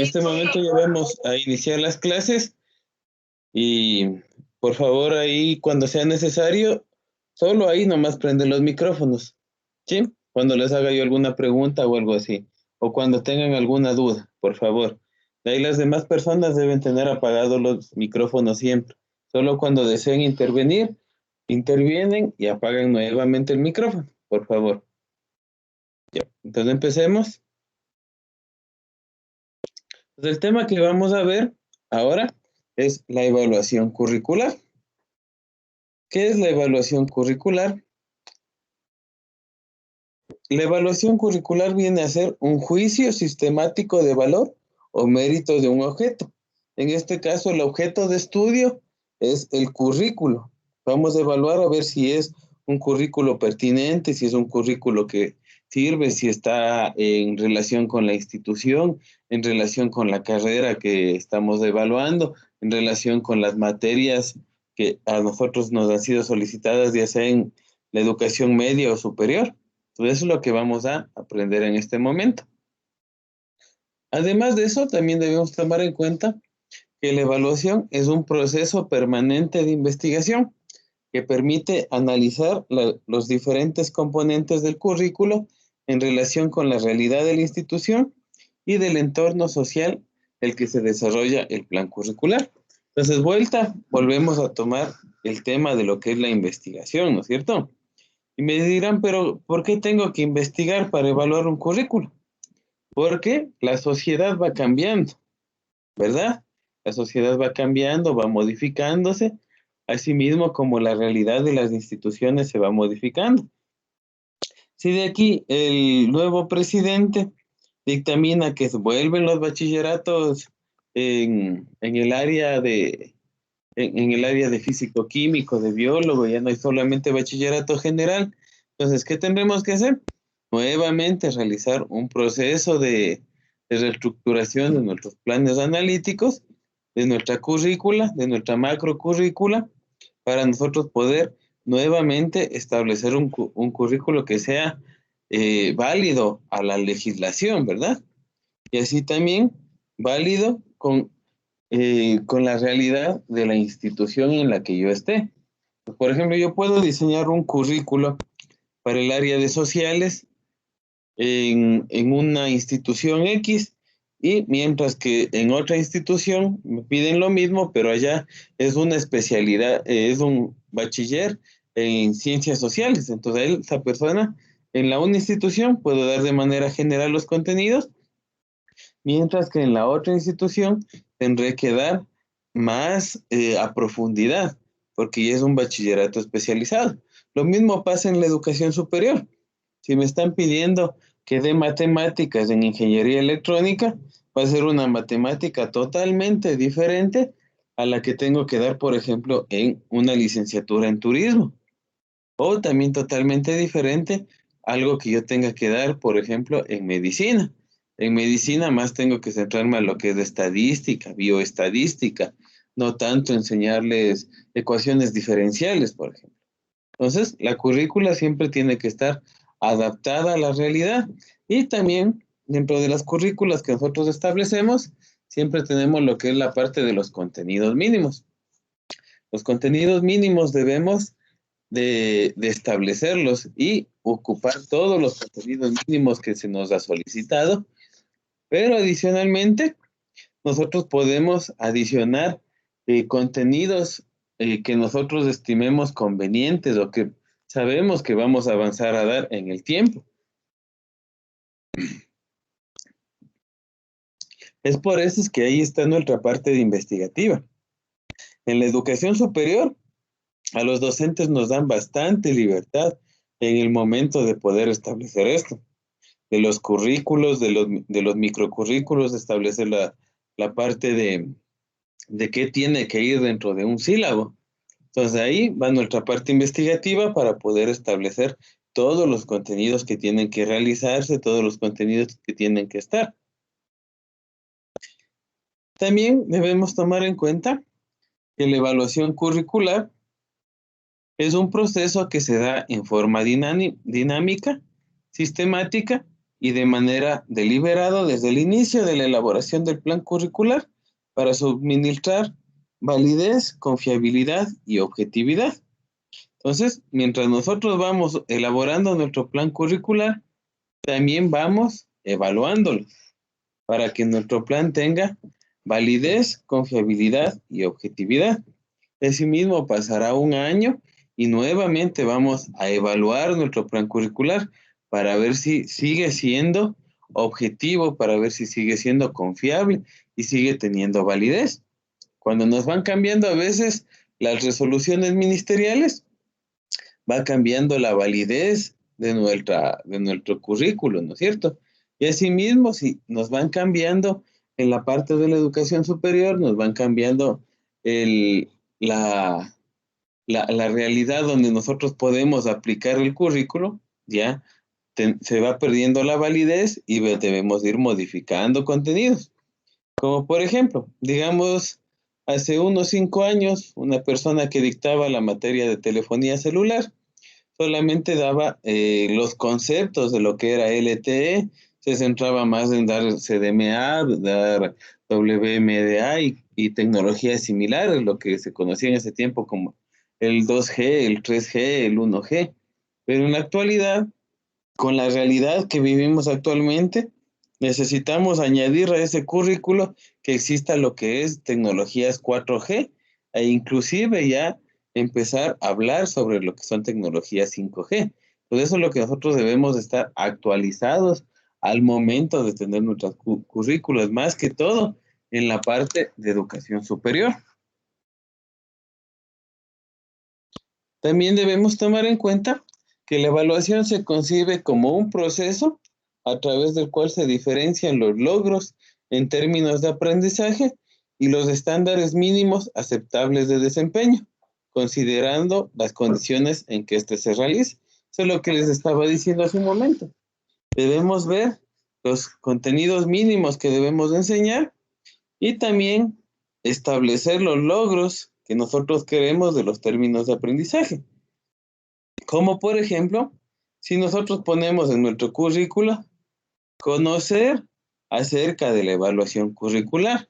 En este momento ya vamos a iniciar las clases y por favor ahí cuando sea necesario, solo ahí nomás prenden los micrófonos, ¿sí? Cuando les haga yo alguna pregunta o algo así, o cuando tengan alguna duda, por favor. De ahí las demás personas deben tener apagados los micrófonos siempre. Solo cuando deseen intervenir, intervienen y apagan nuevamente el micrófono, por favor. Ya, entonces empecemos. Pues el tema que vamos a ver ahora es la evaluación curricular. ¿Qué es la evaluación curricular? La evaluación curricular viene a ser un juicio sistemático de valor o mérito de un objeto. En este caso, el objeto de estudio es el currículo. Vamos a evaluar a ver si es un currículo pertinente, si es un currículo que sirve, si está en relación con la institución, en relación con la carrera que estamos evaluando, en relación con las materias que a nosotros nos han sido solicitadas, ya sea en la educación media o superior. Entonces, eso es lo que vamos a aprender en este momento. Además de eso, también debemos tomar en cuenta que la evaluación es un proceso permanente de investigación que permite analizar los diferentes componentes del currículo en relación con la realidad de la institución y del entorno social en el que se desarrolla el plan curricular. Entonces, volvemos a tomar el tema de lo que es la investigación, ¿no es cierto? Y me dirán, pero ¿por qué tengo que investigar para evaluar un currículo? Porque la sociedad va cambiando, ¿verdad? La sociedad va cambiando, va modificándose, asimismo como la realidad de las instituciones se va modificando. Si de aquí el nuevo presidente dictamina que se vuelven los bachilleratos en el área en el área de físico-químico, de biólogo, ya no hay solamente bachillerato general. Entonces, ¿qué tendremos que hacer? Nuevamente realizar un proceso de reestructuración de nuestros planes analíticos, de nuestra currícula, de nuestra macrocurrícula, para nosotros poder nuevamente establecer un currículo que sea válido a la legislación, ¿verdad? Y así también válido con la realidad de la institución en la que yo esté. Por ejemplo, yo puedo diseñar un currículo para el área de sociales en una institución X y mientras que en otra institución me piden lo mismo, pero allá es una especialidad, es un bachiller en ciencias sociales. Entonces, esa persona en la una institución puedo dar de manera general los contenidos, mientras que en la otra institución tendré que dar más a profundidad, porque ya es un bachillerato especializado. Lo mismo pasa en la educación superior. Si me están pidiendo que dé matemáticas en ingeniería electrónica, va a ser una matemática totalmente diferente a la que tengo que dar, por ejemplo, en una licenciatura en turismo. O también totalmente diferente algo que yo tenga que dar, por ejemplo, en medicina. En medicina más tengo que centrarme a lo que es de estadística, bioestadística, no tanto enseñarles ecuaciones diferenciales, por ejemplo. Entonces, la currícula siempre tiene que estar adaptada a la realidad y también dentro de las currículas que nosotros establecemos, siempre tenemos lo que es la parte de los contenidos mínimos. Los contenidos mínimos debemos de establecerlos y ocupar todos los contenidos mínimos que se nos ha solicitado, pero adicionalmente nosotros podemos adicionar contenidos que nosotros estimemos convenientes o que sabemos que vamos a avanzar a dar en el tiempo. Es por eso es que ahí está nuestra parte de investigativa. En la educación superior, a los docentes nos dan bastante libertad en el momento de poder establecer esto. De los currículos, de los microcurrículos, establecer la parte de qué tiene que ir dentro de un sílabo. Entonces ahí va nuestra parte investigativa para poder establecer todos los contenidos que tienen que realizarse, todos los contenidos que tienen que estar. También debemos tomar en cuenta que la evaluación curricular es un proceso que se da en forma dinámica, sistemática y de manera deliberada desde el inicio de la elaboración del plan curricular para suministrar validez, confiabilidad y objetividad. Entonces, mientras nosotros vamos elaborando nuestro plan curricular, también vamos evaluándolo para que nuestro plan tenga validez, confiabilidad y objetividad. Asimismo, pasará un año y nuevamente vamos a evaluar nuestro plan curricular para ver si sigue siendo objetivo, para ver si sigue siendo confiable y sigue teniendo validez. Cuando nos van cambiando a veces las resoluciones ministeriales, va cambiando la validez de nuestro currículo, ¿no es cierto? Y asimismo, si nos van cambiando en la parte de la educación superior, nos van cambiando el, la, la realidad donde nosotros podemos aplicar el currículo, ya se va perdiendo la validez y debemos ir modificando contenidos. Como por ejemplo, digamos, hace unos 5 años, una persona que dictaba la materia de telefonía celular solamente daba los conceptos de lo que era LTE, se centraba más en dar CDMA, dar WMDA y tecnologías similares, lo que se conocía en ese tiempo como el 2G, el 3G, el 1G. Pero en la actualidad, con la realidad que vivimos actualmente, necesitamos añadir a ese currículo que exista lo que es tecnologías 4G e inclusive ya empezar a hablar sobre lo que son tecnologías 5G. Por eso es lo que nosotros debemos estar actualizados al momento de tener nuestros currículos, más que todo en la parte de educación superior. También debemos tomar en cuenta que la evaluación se concibe como un proceso a través del cual se diferencian los logros en términos de aprendizaje y los estándares mínimos aceptables de desempeño, considerando las condiciones en que éste se realice. Eso es lo que les estaba diciendo hace un momento. Debemos ver los contenidos mínimos que debemos enseñar y también establecer los logros que nosotros queremos de los términos de aprendizaje. Como por ejemplo, si nosotros ponemos en nuestro currículo conocer acerca de la evaluación curricular.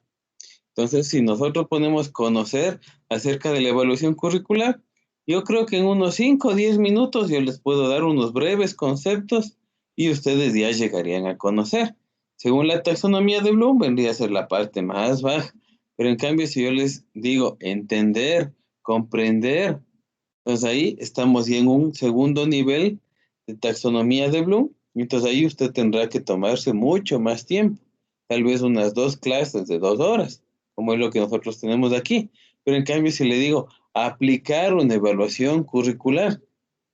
Entonces, si nosotros ponemos conocer acerca de la evaluación curricular, yo creo que en unos 5 o 10 minutos yo les puedo dar unos breves conceptos y ustedes ya llegarían a conocer. Según la taxonomía de Bloom, vendría a ser la parte más baja. Pero en cambio, si yo les digo entender, comprender, entonces ahí estamos ya en un segundo nivel de taxonomía de Bloom. Entonces ahí usted tendrá que tomarse mucho más tiempo, tal vez unas 2 clases de 2 horas, como es lo que nosotros tenemos aquí. Pero en cambio, si le digo aplicar una evaluación curricular,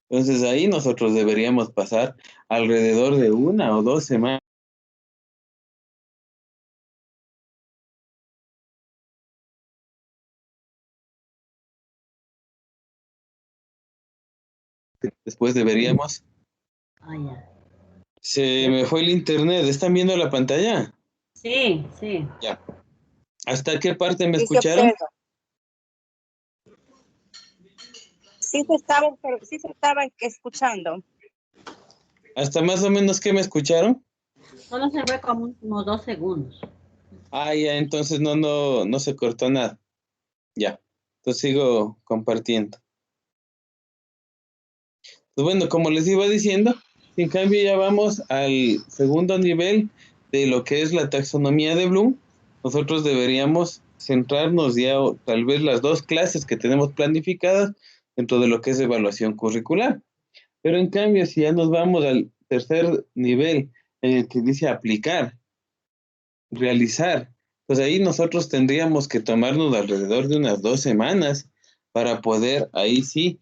entonces ahí nosotros deberíamos pasar alrededor de 1 o 2 semanas después deberíamos. Ah, ya. Se me fue el internet, ¿están viendo la pantalla? Sí, sí. Ya. ¿Hasta qué parte me Sí se escucharon? observa. Sí se estaba escuchando. ¿Hasta más o menos qué me escucharon? Solo se ve como unos 2 segundos. Ah, ya, entonces no se cortó nada. Ya, entonces sigo compartiendo. Pues bueno, como les iba diciendo, en cambio ya vamos al segundo nivel de lo que es la taxonomía de Bloom. Nosotros deberíamos centrarnos ya, o tal vez las 2 clases que tenemos planificadas dentro de lo que es evaluación curricular. Pero en cambio, si ya nos vamos al tercer nivel, en el que dice aplicar, realizar, pues ahí nosotros tendríamos que tomarnos alrededor de unas 2 semanas para poder ahí sí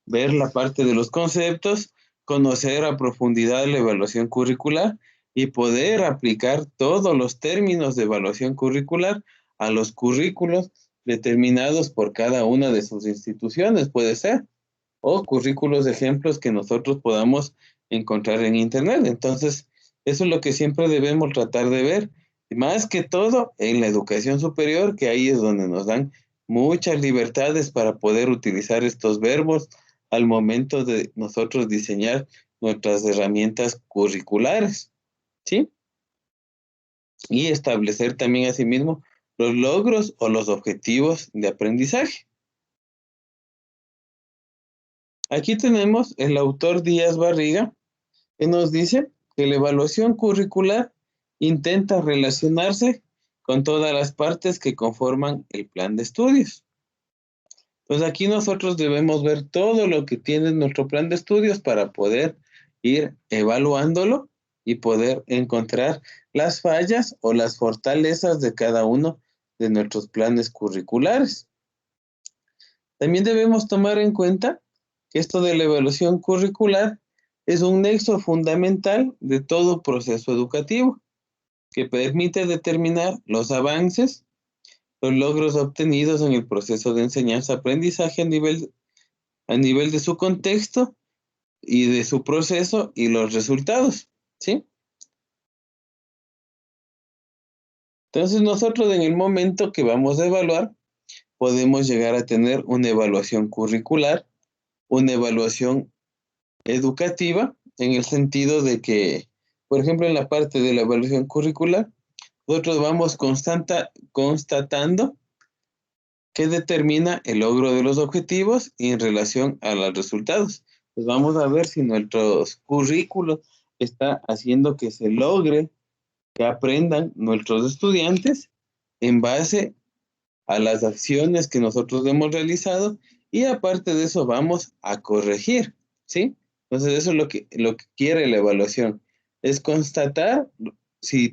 ver la parte de los conceptos, conocer a profundidad la evaluación curricular y poder aplicar todos los términos de evaluación curricular a los currículos determinados por cada una de sus instituciones, puede ser, o currículos de ejemplos que nosotros podamos encontrar en Internet. Entonces, eso es lo que siempre debemos tratar de ver, más que todo en la educación superior, que ahí es donde nos dan muchas libertades para poder utilizar estos verbos al momento de nosotros diseñar nuestras herramientas curriculares. ¿sí? Y establecer también asimismo los logros o los objetivos de aprendizaje. Aquí tenemos el autor Díaz Barriga, que nos dice que la evaluación curricular intenta relacionarse con todas las partes que conforman el plan de estudios. Pues aquí nosotros debemos ver todo lo que tiene nuestro plan de estudios para poder ir evaluándolo y poder encontrar las fallas o las fortalezas de cada uno de nuestros planes curriculares. También debemos tomar en cuenta que esto de la evaluación curricular es un nexo fundamental de todo proceso educativo que permite determinar los avances, los logros obtenidos en el proceso de enseñanza-aprendizaje a nivel de su contexto y de su proceso y los resultados, ¿sí? Entonces nosotros en el momento que vamos a evaluar, podemos llegar a tener una evaluación curricular, una evaluación educativa, en el sentido de que, por ejemplo, en la parte de la evaluación curricular, nosotros vamos constatando qué determina el logro de los objetivos y en relación a los resultados. Pues vamos a ver si nuestros currículos está haciendo que se logre que aprendan nuestros estudiantes en base a las acciones que nosotros hemos realizado y aparte de eso vamos a corregir, ¿sí? Entonces eso es lo que quiere la evaluación, es constatar si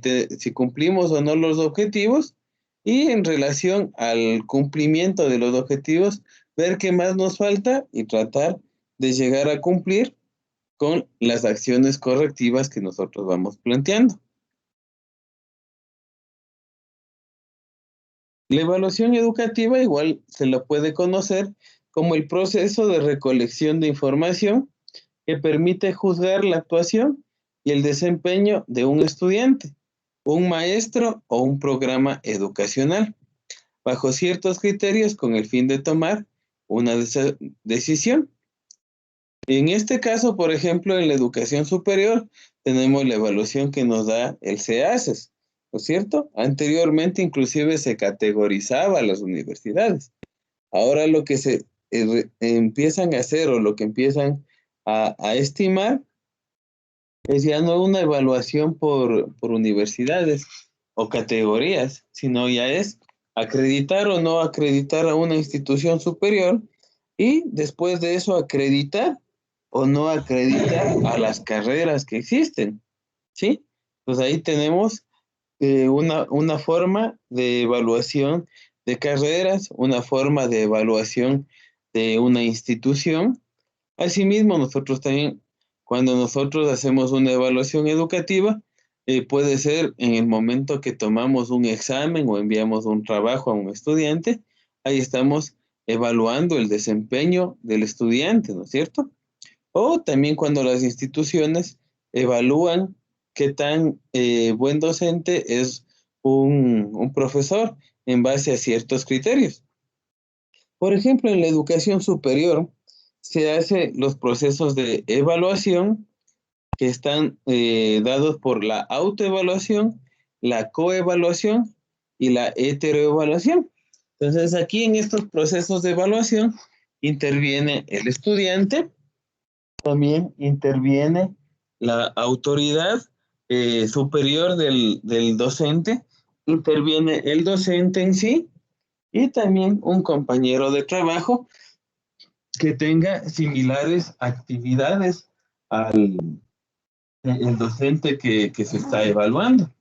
cumplimos o no los objetivos y en relación al cumplimiento de los objetivos, ver qué más nos falta y tratar de llegar a cumplir con las acciones correctivas que nosotros vamos planteando. La evaluación educativa igual se la puede conocer como el proceso de recolección de información que permite juzgar la actuación y el desempeño de un estudiante, un maestro o un programa educacional, bajo ciertos criterios con el fin de tomar una decisión. En este caso, por ejemplo, en la educación superior, tenemos la evaluación que nos da el CEACES, ¿no es cierto? Anteriormente inclusive se categorizaba a las universidades. Ahora lo que se empiezan a hacer o lo que empiezan a estimar es ya no una evaluación por universidades o categorías, sino ya es acreditar o no acreditar a una institución superior y después de eso acreditar o no acreditar a las carreras que existen, ¿sí? Pues ahí tenemos una forma de evaluación de carreras, una forma de evaluación de una institución. Asimismo, nosotros también, cuando nosotros hacemos una evaluación educativa, puede ser en el momento que tomamos un examen o enviamos un trabajo a un estudiante, ahí estamos evaluando el desempeño del estudiante, ¿no es cierto? O también cuando las instituciones evalúan qué tan buen docente es un profesor en base a ciertos criterios. Por ejemplo, en la educación superior se hacen los procesos de evaluación que están dados por la autoevaluación, la coevaluación y la heteroevaluación. Entonces, aquí en estos procesos de evaluación interviene el estudiante, también interviene la autoridad superior del docente, interviene el docente en sí y también un compañero de trabajo que tenga similares actividades al el docente que se está evaluando.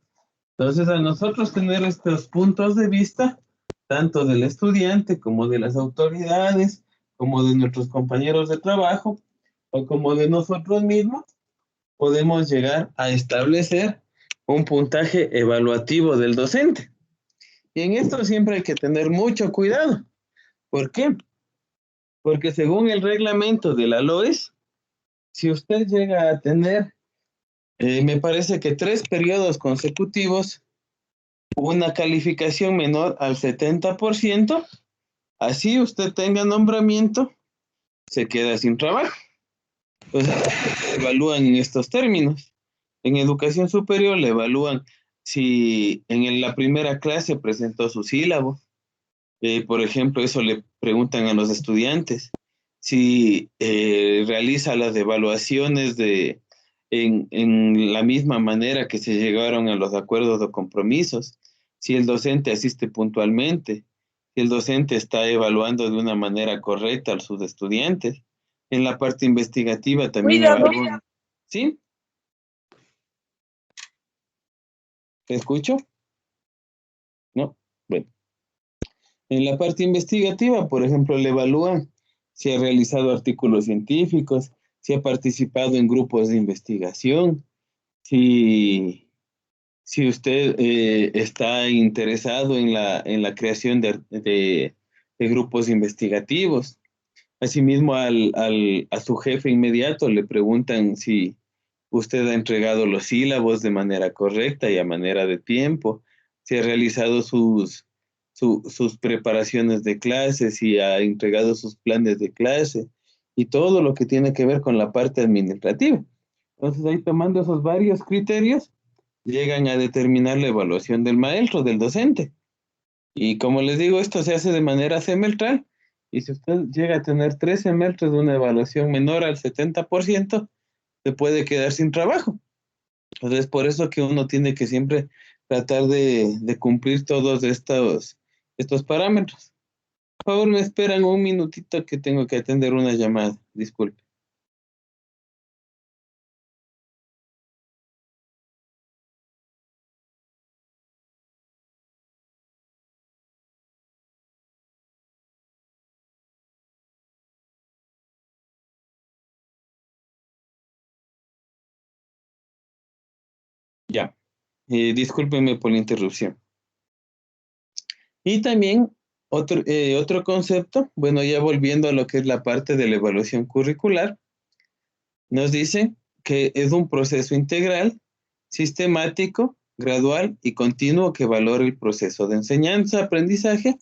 Entonces, a nosotros tener estos puntos de vista, tanto del estudiante como de las autoridades, como de nuestros compañeros de trabajo, o como de nosotros mismos, podemos llegar a establecer un puntaje evaluativo del docente. Y en esto siempre hay que tener mucho cuidado. ¿Por qué? Porque según el reglamento de la LOES, si usted llega a tener, me parece que 3 periodos consecutivos, una calificación menor al 70%, así usted tenga nombramiento, se queda sin trabajo. Pues evalúan en estos términos. En educación superior le evalúan si en la primera clase presentó su sílabo. Por ejemplo, eso le preguntan a los estudiantes. Si realiza las evaluaciones en la misma manera que se llegaron a los acuerdos o compromisos. Si el docente asiste puntualmente. Si el docente está evaluando de una manera correcta a sus estudiantes. En la parte investigativa también evalúan. ¿Sí? ¿Te escucho? ¿No? Bueno. En la parte investigativa, por ejemplo, le evalúan si ha realizado artículos científicos, si ha participado en grupos de investigación, si usted está interesado en la creación de grupos investigativos. Asimismo, a su jefe inmediato le preguntan si usted ha entregado los sílabos de manera correcta y a manera de tiempo, si ha realizado sus preparaciones de clase, si ha entregado sus planes de clase y todo lo que tiene que ver con la parte administrativa. Entonces, ahí tomando esos varios criterios, llegan a determinar la evaluación del maestro, del docente. Y como les digo, esto se hace de manera semestral. Y si usted llega a tener 3 semestres de una evaluación menor al 70%, se puede quedar sin trabajo. Entonces, por eso que uno tiene que siempre tratar de cumplir todos estos parámetros. Por favor, me esperan un minutito que tengo que atender una llamada. Disculpe. Ya. Discúlpeme por la interrupción. Y también otro concepto, bueno, ya volviendo a lo que es la parte de la evaluación curricular, nos dice que es un proceso integral, sistemático, gradual y continuo que valora el proceso de enseñanza-aprendizaje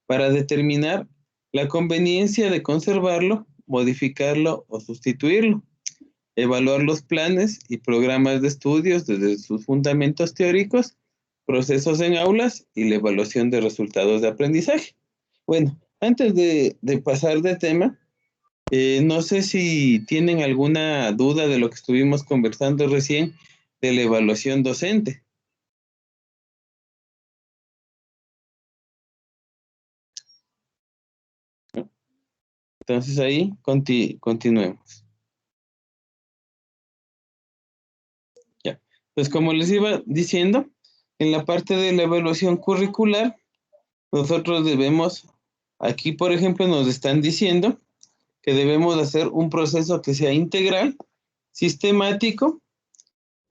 para determinar la conveniencia de conservarlo, modificarlo o sustituirlo, evaluar los planes y programas de estudios desde sus fundamentos teóricos, procesos en aulas y la evaluación de resultados de aprendizaje. Bueno, antes de pasar de tema, no sé si tienen alguna duda de lo que estuvimos conversando recién de la evaluación docente. Entonces ahí continuemos. Ya. Pues como les iba diciendo, en la parte de la evaluación curricular, nosotros debemos, aquí por ejemplo nos están diciendo que debemos hacer un proceso que sea integral, sistemático,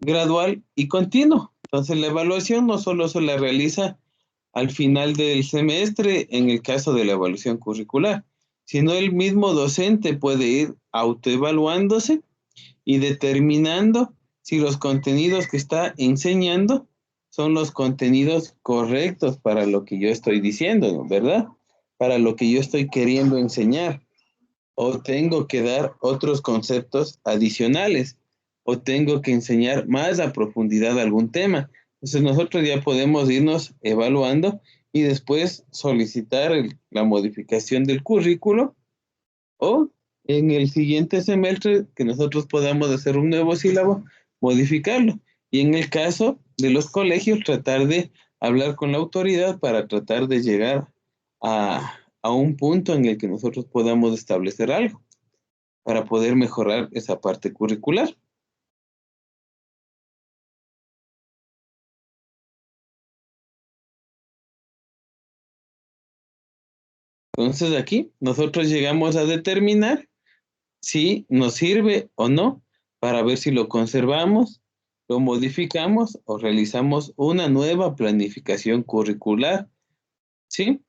gradual y continuo. Entonces la evaluación no solo se la realiza al final del semestre en el caso de la evaluación curricular, sino el mismo docente puede ir autoevaluándose y determinando si los contenidos que está enseñando son los contenidos correctos para lo que yo estoy diciendo, ¿no? ¿Verdad? Para lo que yo estoy queriendo enseñar. O tengo que dar otros conceptos adicionales, o tengo que enseñar más a profundidad algún tema. Entonces nosotros ya podemos irnos evaluando y después solicitar la modificación del currículo o en el siguiente semestre que nosotros podamos hacer un nuevo sílabo, modificarlo. Y en el caso de los colegios, tratar de hablar con la autoridad para tratar de llegar a un punto en el que nosotros podamos establecer algo para poder mejorar esa parte curricular. Entonces aquí nosotros llegamos a determinar si nos sirve o no para ver si lo conservamos, lo modificamos o realizamos una nueva planificación curricular, ¿sí?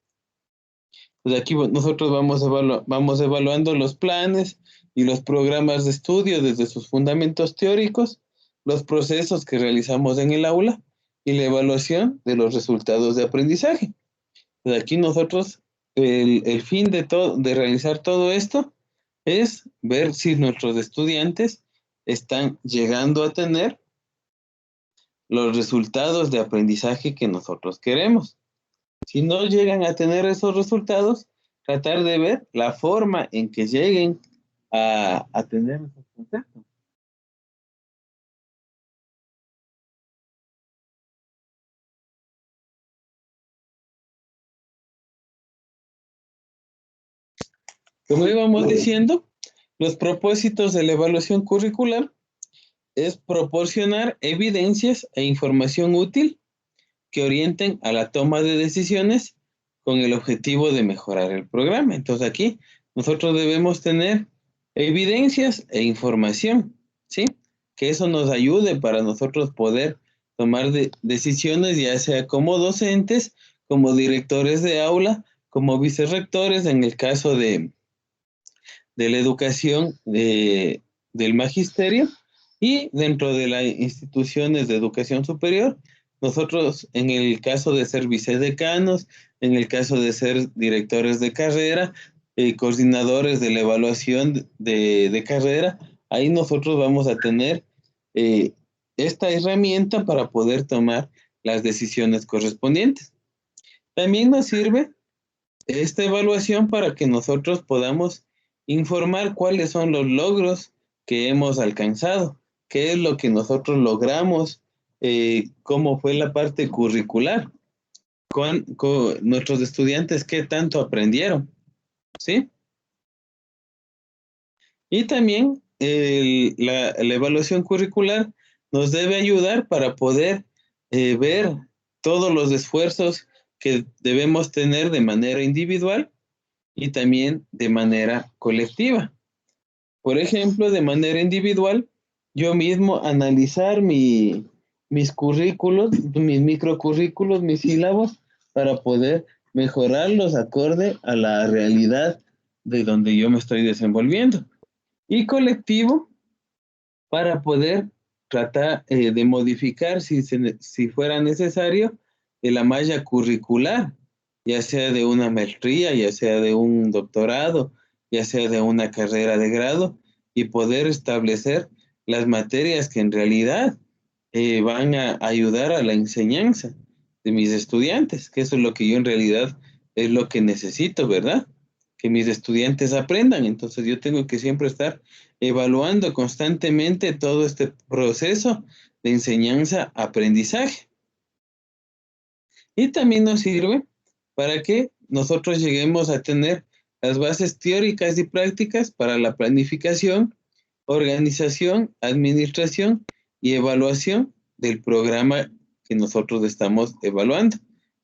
Pues aquí nosotros vamos evaluando los planes y los programas de estudio desde sus fundamentos teóricos, los procesos que realizamos en el aula y la evaluación de los resultados de aprendizaje. Pues aquí nosotros, el fin de realizar todo esto es ver si nuestros estudiantes están llegando a tener los resultados de aprendizaje que nosotros queremos. Si no llegan a tener esos resultados, tratar de ver la forma en que lleguen a tener esos conceptos. Como íbamos diciendo, los propósitos de la evaluación curricular es proporcionar evidencias e información útil que orienten a la toma de decisiones con el objetivo de mejorar el programa. Entonces aquí nosotros debemos tener evidencias e información, ¿sí? Que eso nos ayude para nosotros poder tomar decisiones, ya sea como docentes, como directores de aula, como vicerrectores, en el caso de la educación del magisterio, y dentro de las instituciones de educación superior, nosotros en el caso de ser vicedecanos, en el caso de ser directores de carrera, coordinadores de la evaluación de carrera, ahí nosotros vamos a tener esta herramienta para poder tomar las decisiones correspondientes. También nos sirve esta evaluación para que nosotros podamos informar cuáles son los logros que hemos alcanzado, qué es lo que nosotros logramos, cómo fue la parte curricular, con nuestros estudiantes qué tanto aprendieron, ¿sí? Y también la evaluación curricular nos debe ayudar para poder ver todos los esfuerzos que debemos tener de manera individual y también de manera colectiva. Por ejemplo, de manera individual, yo mismo analizar mis currículos, mis microcurrículos, mis sílabos, para poder mejorarlos acorde a la realidad de donde yo me estoy desenvolviendo. Y colectivo, para poder tratar de modificar, si fuera necesario, la malla curricular, ya sea de una maestría, ya sea de un doctorado, ya sea de una carrera de grado, y poder establecer las materias que en realidad van a ayudar a la enseñanza de mis estudiantes, que eso es lo que yo en realidad es lo que necesito, ¿verdad? Que mis estudiantes aprendan. Entonces yo tengo que siempre estar evaluando constantemente todo este proceso de enseñanza-aprendizaje. Y también nos sirve para que nosotros lleguemos a tener las bases teóricas y prácticas para la planificación, organización, administración y evaluación del programa que nosotros estamos evaluando,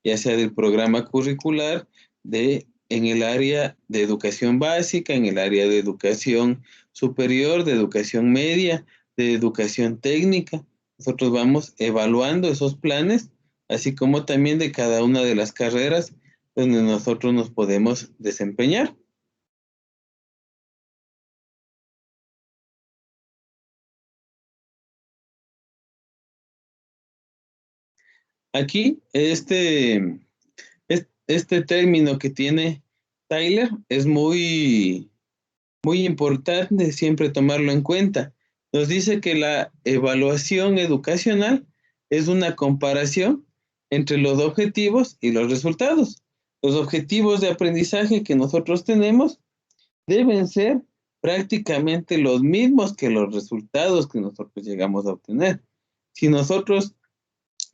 ya sea del programa curricular en el área de educación básica, en el área de educación superior, de educación media, de educación técnica. Nosotros vamos evaluando esos planes, así como también de cada una de las carreras donde nosotros nos podemos desempeñar. Aquí, este término que tiene Tyler es muy importante siempre tomarlo en cuenta. Nos dice que la evaluación educacional es una comparación entre los objetivos y los resultados. Los objetivos de aprendizaje que nosotros tenemos deben ser prácticamente los mismos que los resultados que nosotros llegamos a obtener. Si nosotros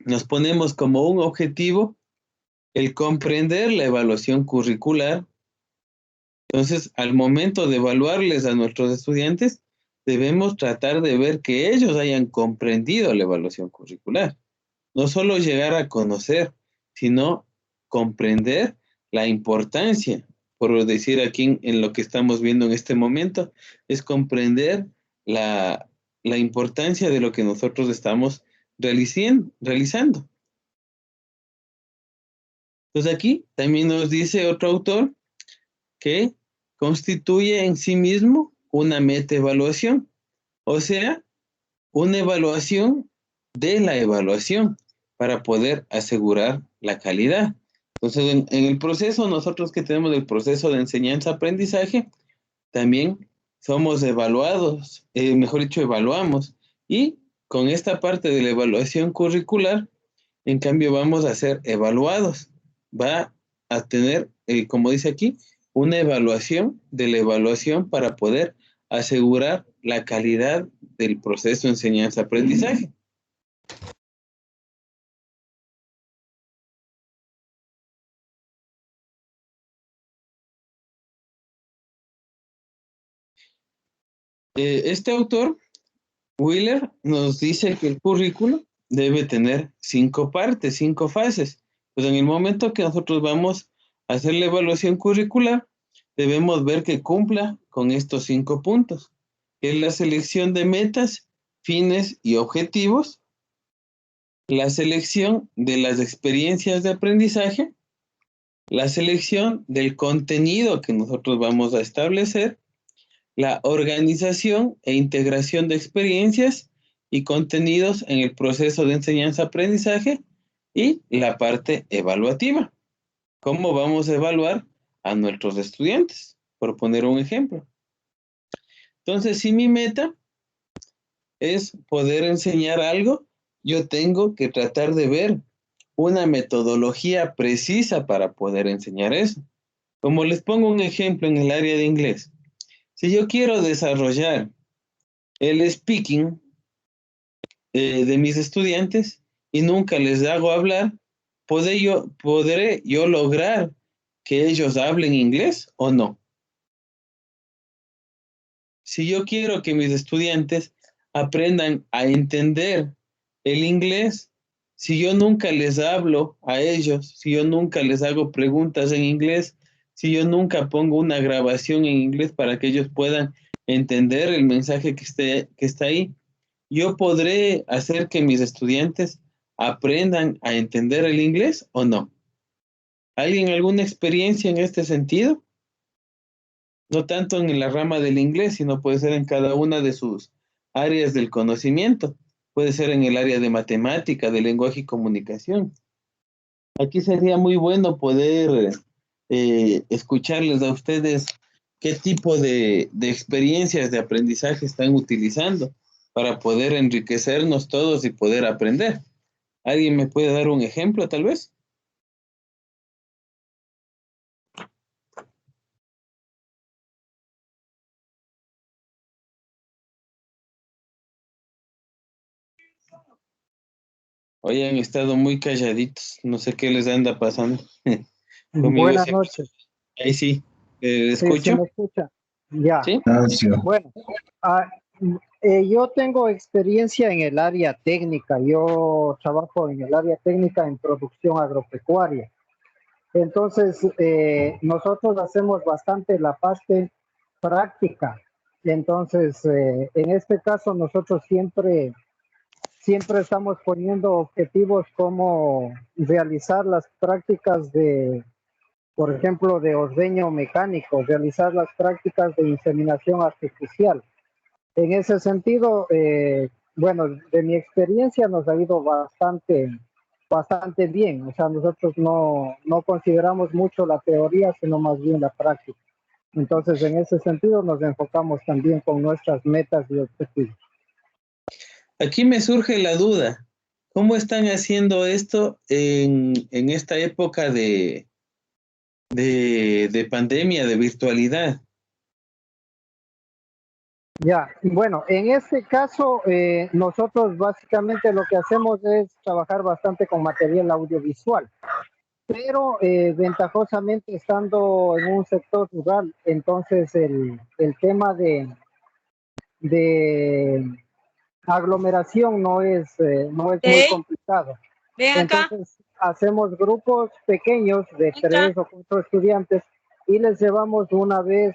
nos ponemos como un objetivo el comprender la evaluación curricular, entonces al momento de evaluarles a nuestros estudiantes, debemos tratar de ver que ellos hayan comprendido la evaluación curricular. No solo llegar a conocer, sino comprender la importancia, por decir aquí en lo que estamos viendo en este momento, es comprender la importancia de lo que nosotros estamos realizando. Entonces aquí también nos dice otro autor que constituye en sí mismo una metaevaluación, o sea, una evaluación de la evaluación para poder asegurar la calidad. Entonces, en el proceso, nosotros que tenemos el proceso de enseñanza-aprendizaje, también somos evaluados, mejor dicho, evaluamos, y con esta parte de la evaluación curricular, en cambio, vamos a ser evaluados. Va a tener, como dice aquí, una evaluación de la evaluación para poder asegurar la calidad del proceso de enseñanza-aprendizaje. Este autor, Wheeler, nos dice que el currículo debe tener 5 partes, 5 fases. Pues en el momento que nosotros vamos a hacer la evaluación curricular, debemos ver que cumpla con estos 5 puntos, que es la selección de metas, fines y objetivos, la selección de las experiencias de aprendizaje, la selección del contenido que nosotros vamos a establecer, la organización e integración de experiencias y contenidos en el proceso de enseñanza-aprendizaje y la parte evaluativa. ¿Cómo vamos a evaluar a nuestros estudiantes? Por poner un ejemplo. Entonces, si mi meta es poder enseñar algo, yo tengo que tratar de ver una metodología precisa para poder enseñar eso. Como les pongo un ejemplo en el área de inglés. Si yo quiero desarrollar el speaking de mis estudiantes y nunca les hago hablar, ¿podré yo lograr que ellos hablen inglés o no? Si yo quiero que mis estudiantes aprendan a entender el inglés, si yo nunca les hablo a ellos, si yo nunca les hago preguntas en inglés, si yo nunca pongo una grabación en inglés para que ellos puedan entender el mensaje que está ahí, ¿yo podré hacer que mis estudiantes aprendan a entender el inglés o no? ¿Alguien alguna experiencia en este sentido? No tanto en la rama del inglés, sino puede ser en cada una de sus áreas del conocimiento. Puede ser en el área de matemática, de lenguaje y comunicación. Aquí sería muy bueno poder escucharles a ustedes qué tipo de experiencias de aprendizaje están utilizando para poder enriquecernos todos y poder aprender. ¿Alguien me puede dar un ejemplo, tal vez? Hoy han estado muy calladitos. No sé qué les anda pasando. Conmigo Buenas siempre. noches. Ahí sí. Sí, se ¿Escucho? me escucha. Ya. ¿Sí? Bueno, ah, yo tengo experiencia en el área técnica. Yo trabajo en el área técnica en producción agropecuaria. Entonces, nosotros hacemos bastante la parte práctica. Entonces, en este caso, nosotros siempre estamos poniendo objetivos como realizar las prácticas por ejemplo, de ordeño mecánico, realizar las prácticas de inseminación artificial. En ese sentido, bueno, de mi experiencia nos ha ido bastante bien. O sea, nosotros no consideramos mucho la teoría, sino más bien la práctica. Entonces, en ese sentido, nos enfocamos también con nuestras metas y objetivos. Aquí me surge la duda. ¿Cómo están haciendo esto en esta época de pandemia, de virtualidad? Ya, bueno, en este caso, nosotros básicamente lo que hacemos es trabajar bastante con material audiovisual, pero ventajosamente estando en un sector rural, entonces el tema de aglomeración no es muy Ey, complicado. ven acá. Entonces hacemos grupos pequeños de Entra. 3 o 4 estudiantes y les llevamos una vez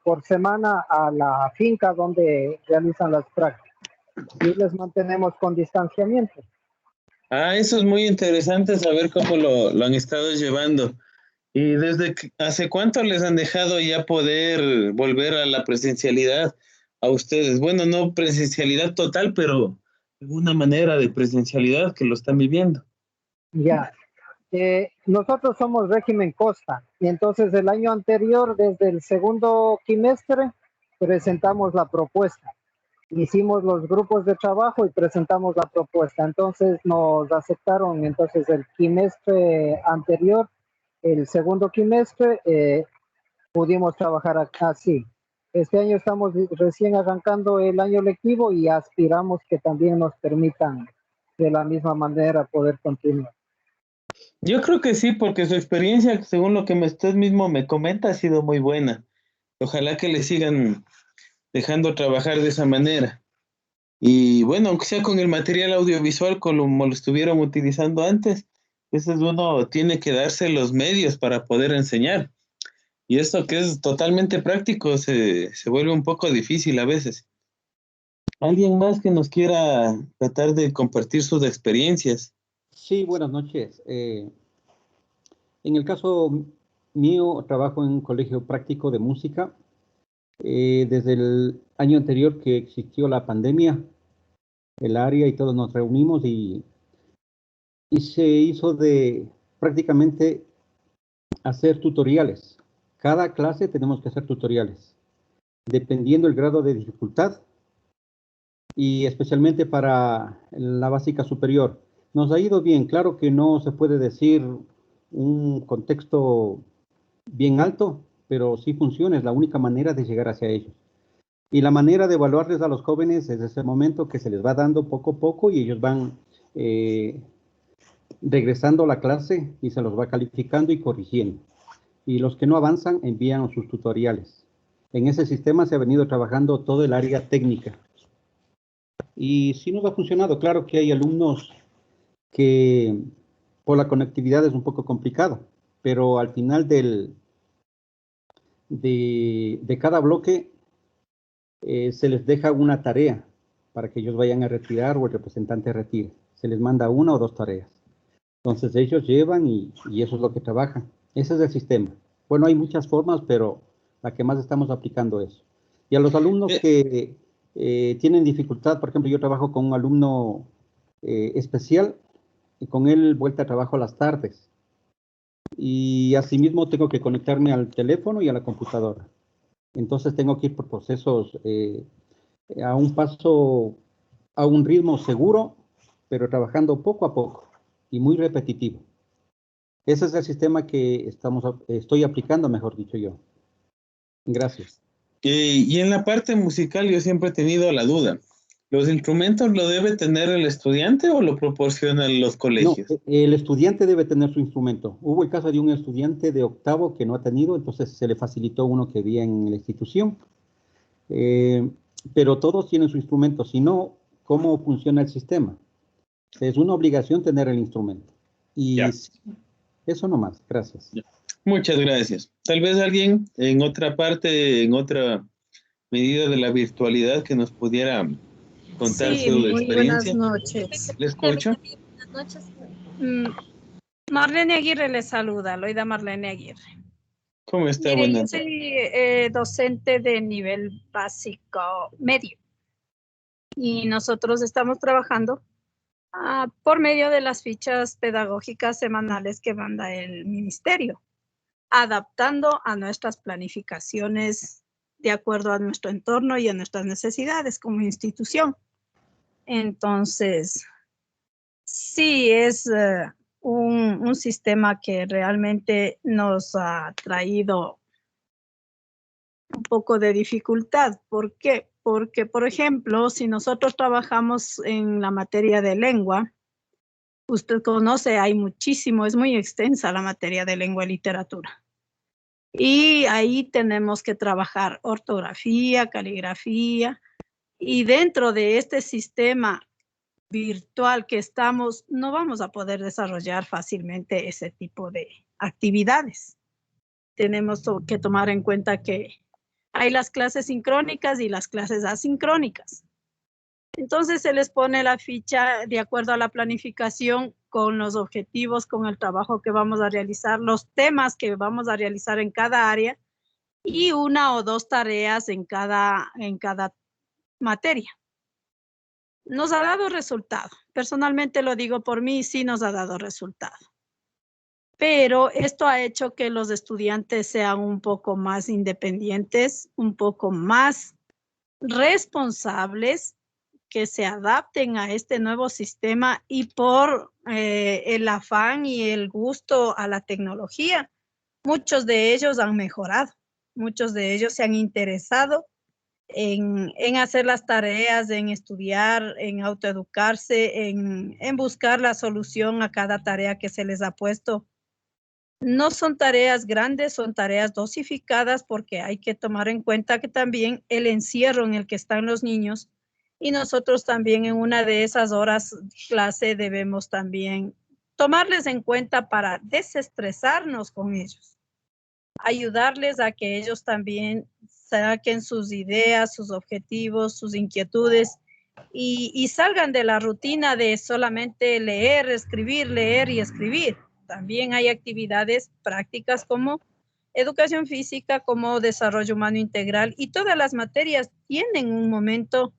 por semana a la finca donde realizan las prácticas y les mantenemos con distanciamiento. Ah, eso es muy interesante saber cómo lo han estado llevando. ¿Y hace cuánto les han dejado ya poder volver a la presencialidad a ustedes? Bueno, no presencialidad total, pero alguna manera de presencialidad que lo están viviendo. Ya, nosotros somos régimen costa y entonces el año anterior, desde el segundo quimestre, presentamos la propuesta. hicimos los grupos de trabajo y presentamos la propuesta. Entonces nos aceptaron. Entonces el quimestre anterior, el segundo quimestre, pudimos trabajar así. Este año estamos recién arrancando el año lectivo y aspiramos que también nos permitan de la misma manera poder continuar. Yo creo que sí, porque su experiencia, según lo que usted mismo me comenta, ha sido muy buena. Ojalá que le sigan dejando trabajar de esa manera. Y bueno, aunque sea con el material audiovisual como lo estuvieron utilizando antes, ese es uno tiene que darse los medios para poder enseñar. Y esto que es totalmente práctico se vuelve un poco difícil a veces. ¿Alguien más que nos quiera tratar de compartir sus experiencias? Sí, buenas noches. En el caso mío, trabajo en un colegio práctico de música. Desde el año anterior que existió la pandemia, el área y todos nos reunimos y se hizo de prácticamente hacer tutoriales. Cada clase tenemos que hacer tutoriales, dependiendo el grado de dificultad y especialmente para la básica superior. Nos ha ido bien, claro que no se puede decir un contexto bien alto, pero sí funciona, es la única manera de llegar hacia ellos. Y la manera de evaluarles a los jóvenes es ese momento que se les va dando poco a poco y ellos van regresando a la clase y se los va calificando y corrigiendo. Y los que no avanzan envían sus tutoriales. En ese sistema se ha venido trabajando todo el área técnica. Y sí nos ha funcionado. Claro que hay alumnos que por la conectividad es un poco complicado, pero al final de cada bloque se les deja una tarea para que ellos vayan a retirar o el representante retire. Se les manda una o dos tareas. Entonces ellos llevan y eso es lo que trabajan. Ese es el sistema. Bueno, hay muchas formas, pero la que más estamos aplicando es. Y a los alumnos que tienen dificultad, por ejemplo, yo trabajo con un alumno especial y con él vuelta a trabajo a las tardes. Y asimismo tengo que conectarme al teléfono y a la computadora. Entonces tengo que ir por procesos a un paso, a un ritmo seguro, pero trabajando poco a poco y muy repetitivo. Ese es el sistema que estoy aplicando, mejor dicho yo. Gracias. Y en la parte musical yo siempre he tenido la duda. ¿Los instrumentos lo debe tener el estudiante o lo proporcionan los colegios? No, el estudiante debe tener su instrumento. Hubo el caso de un estudiante de octavo que no ha tenido, entonces se le facilitó uno que había en la institución. Pero todos tienen su instrumento, si no, ¿cómo funciona el sistema? Es una obligación tener el instrumento. Y Ya. Eso nomás, gracias. Ya. Muchas gracias. Tal vez alguien en otra parte, en otra medida de la virtualidad que nos pudiera contar Sí, su muy buenas experiencia. noches. ¿Le escucho? Buenas noches. Marlene Aguirre le saluda, Loida Marlene Aguirre. ¿Cómo está? Mire, yo Buenas. soy docente de nivel básico medio y nosotros estamos trabajando por medio de las fichas pedagógicas semanales que manda el ministerio, adaptando a nuestras planificaciones de acuerdo a nuestro entorno y a nuestras necesidades como institución. Entonces, sí, es un sistema que realmente nos ha traído un poco de dificultad. ¿Por qué? Porque, por ejemplo, si nosotros trabajamos en la materia de lengua, usted conoce, hay muchísimo, es muy extensa la materia de lengua y literatura. Y ahí tenemos que trabajar ortografía, caligrafía, y dentro de este sistema virtual que estamos, no vamos a poder desarrollar fácilmente ese tipo de actividades. Tenemos que tomar en cuenta que hay las clases sincrónicas y las clases asincrónicas. Entonces se les pone la ficha de acuerdo a la planificación con los objetivos, con el trabajo que vamos a realizar, los temas que vamos a realizar en cada área y una o dos tareas en cada materia. Nos ha dado resultado. Personalmente lo digo por mí, sí nos ha dado resultado. Pero esto ha hecho que los estudiantes sean un poco más independientes, un poco más responsables, que se adapten a este nuevo sistema y por el afán y el gusto a la tecnología, muchos de ellos han mejorado, muchos de ellos se han interesado en hacer las tareas, en estudiar, en autoeducarse, en buscar la solución a cada tarea que se les ha puesto. No son tareas grandes, son tareas dosificadas porque hay que tomar en cuenta que también el encierro en el que están los niños y nosotros también en una de esas horas de clase debemos también tomarles en cuenta para desestresarnos con ellos, ayudarles a que ellos también saquen sus ideas, sus objetivos, sus inquietudes y salgan de la rutina de solamente leer y escribir. También hay actividades prácticas como educación física, como desarrollo humano integral y todas las materias tienen un momento,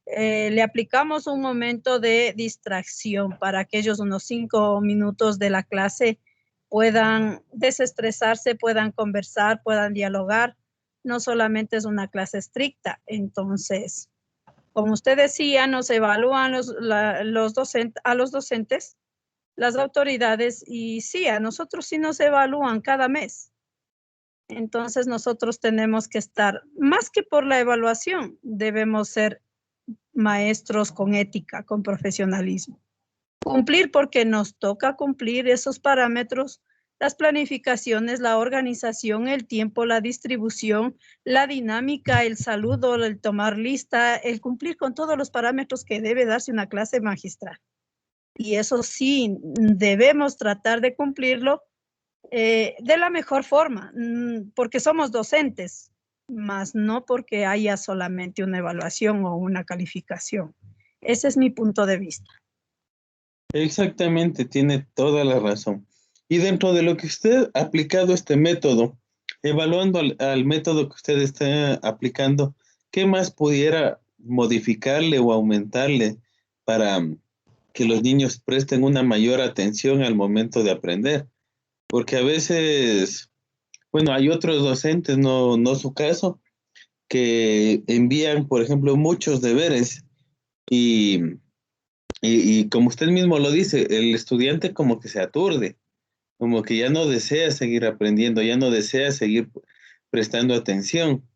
le aplicamos un momento de distracción para que ellos unos 5 minutos de la clase puedan desestresarse, puedan conversar, puedan dialogar. No solamente es una clase estricta. Entonces, como usted decía, nos evalúan a los docentes, las autoridades, y sí, a nosotros sí nos evalúan cada mes. Entonces, nosotros tenemos que estar, más que por la evaluación, debemos ser maestros con ética, con profesionalismo. Cumplir porque nos toca cumplir esos parámetros, las planificaciones, la organización, el tiempo, la distribución, la dinámica, el saludo, el tomar lista, el cumplir con todos los parámetros que debe darse una clase magistral. Y eso sí, debemos tratar de cumplirlo de la mejor forma, porque somos docentes, más no porque haya solamente una evaluación o una calificación. Ese es mi punto de vista. Exactamente, tiene toda la razón. Y dentro de lo que usted ha aplicado este método, evaluando al método que usted está aplicando, ¿qué más pudiera modificarle o aumentarle para que los niños presten una mayor atención al momento de aprender? Porque a veces, bueno, hay otros docentes, no su caso, que envían, por ejemplo, muchos deberes y como usted mismo lo dice, el estudiante como que se aturde, como que ya no desea seguir aprendiendo, ya no desea seguir prestando atención.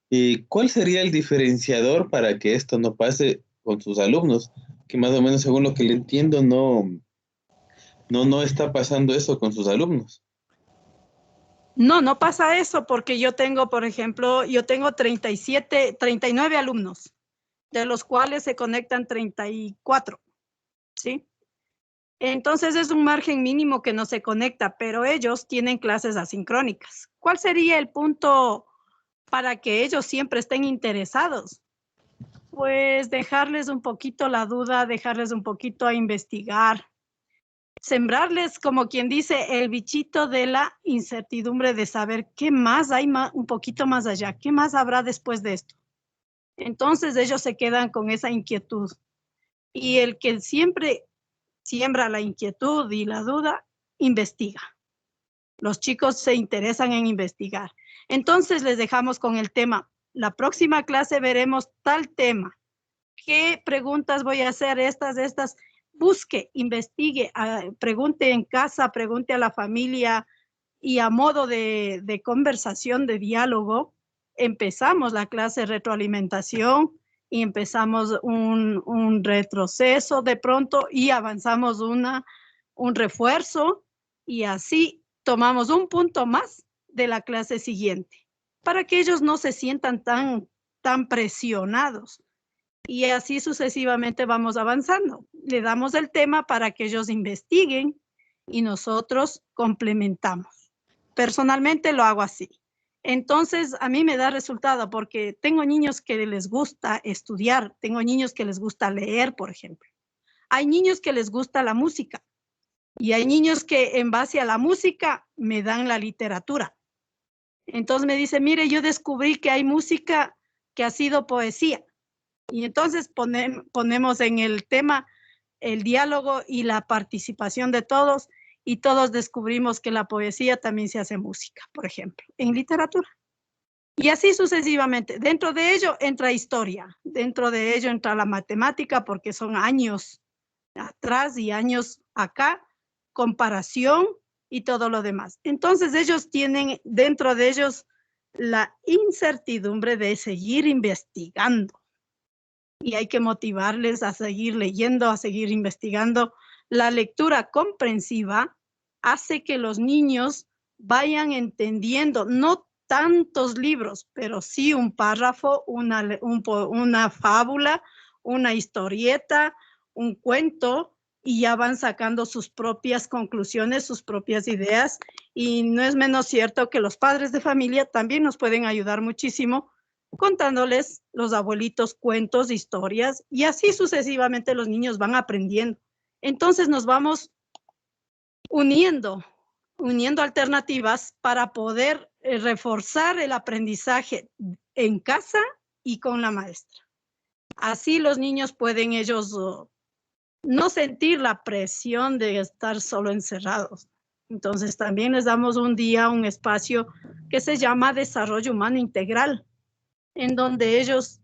¿Y cuál sería el diferenciador para que esto no pase con sus alumnos? Que más o menos, según lo que le entiendo, no está pasando eso con sus alumnos. No pasa eso porque yo tengo, por ejemplo, 39 alumnos, de los cuales se conectan 34, ¿sí? Entonces es un margen mínimo que no se conecta, pero ellos tienen clases asincrónicas. ¿Cuál sería el punto para que ellos siempre estén interesados? Pues dejarles un poquito la duda, dejarles un poquito a investigar, sembrarles, como quien dice, el bichito de la incertidumbre de saber qué más hay un poquito más allá, qué más habrá después de esto. Entonces ellos se quedan con esa inquietud. Y el que siempre siembra la inquietud y la duda, investiga. Los chicos se interesan en investigar. Entonces les dejamos con el tema. La próxima clase veremos tal tema. ¿Qué preguntas voy a hacer? Estas. Busque, investigue, pregunte en casa, pregunte a la familia y a modo de conversación, de diálogo, empezamos la clase de retroalimentación y empezamos un retroceso de pronto y avanzamos un refuerzo y así tomamos un punto más de la clase siguiente para que ellos no se sientan tan presionados. Y así sucesivamente vamos avanzando. Le damos el tema para que ellos investiguen y nosotros complementamos. Personalmente lo hago así. Entonces, a mí me da resultado porque tengo niños que les gusta estudiar, tengo niños que les gusta leer, por ejemplo. Hay niños que les gusta la música y hay niños que en base a la música me dan la literatura. Entonces me dice, mire, yo descubrí que hay música que ha sido poesía. Y entonces ponemos en el tema el diálogo y la participación de todos y todos descubrimos que la poesía también se hace música, por ejemplo, en literatura. Y así sucesivamente. Dentro de ello entra historia, dentro de ello entra la matemática, porque son años atrás y años acá, comparación y todo lo demás. Entonces ellos tienen dentro de ellos la incertidumbre de seguir investigando. Y hay que motivarles a seguir leyendo, a seguir investigando. La lectura comprensiva hace que los niños vayan entendiendo, no tantos libros, pero sí un párrafo, una fábula, una historieta, un cuento, y ya van sacando sus propias conclusiones, sus propias ideas. Y no es menos cierto que los padres de familia también nos pueden ayudar muchísimo contándoles los abuelitos cuentos, historias, y así sucesivamente los niños van aprendiendo. Entonces nos vamos uniendo alternativas para poder reforzar el aprendizaje en casa y con la maestra. Así los niños pueden ellos no sentir la presión de estar solo encerrados. Entonces también les damos un día, un espacio que se llama Desarrollo Humano Integral, en donde ellos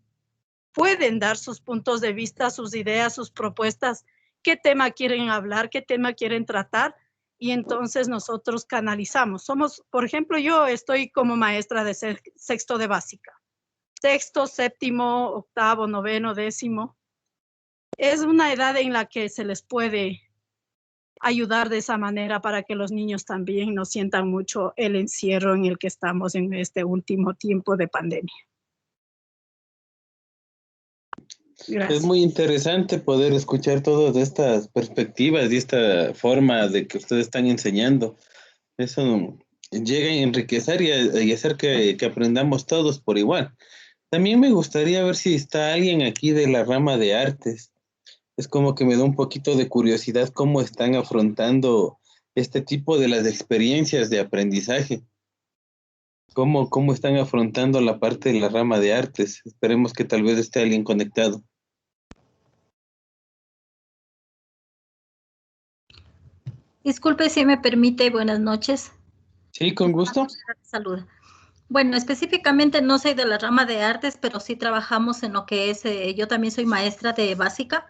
pueden dar sus puntos de vista, sus ideas, sus propuestas, qué tema quieren hablar, qué tema quieren tratar, y entonces nosotros canalizamos. Somos, por ejemplo, yo estoy como maestra de sexto de básica. Sexto, séptimo, octavo, noveno, décimo. Es una edad en la que se les puede ayudar de esa manera para que los niños también no sientan mucho el encierro en el que estamos en este último tiempo de pandemia. Gracias. Es muy interesante poder escuchar todas estas perspectivas y esta forma de que ustedes están enseñando. Eso llega a enriquecer y hacer que aprendamos todos por igual. También me gustaría ver si está alguien aquí de la rama de artes. Es como que me da un poquito de curiosidad cómo están afrontando este tipo de las experiencias de aprendizaje. ¿Cómo están afrontando la parte de la rama de artes? Esperemos que tal vez esté alguien conectado. Disculpe si me permite, buenas noches. Sí, con gusto. Saluda. Bueno, específicamente no soy de la rama de artes, pero sí trabajamos en lo que es, yo también soy maestra de básica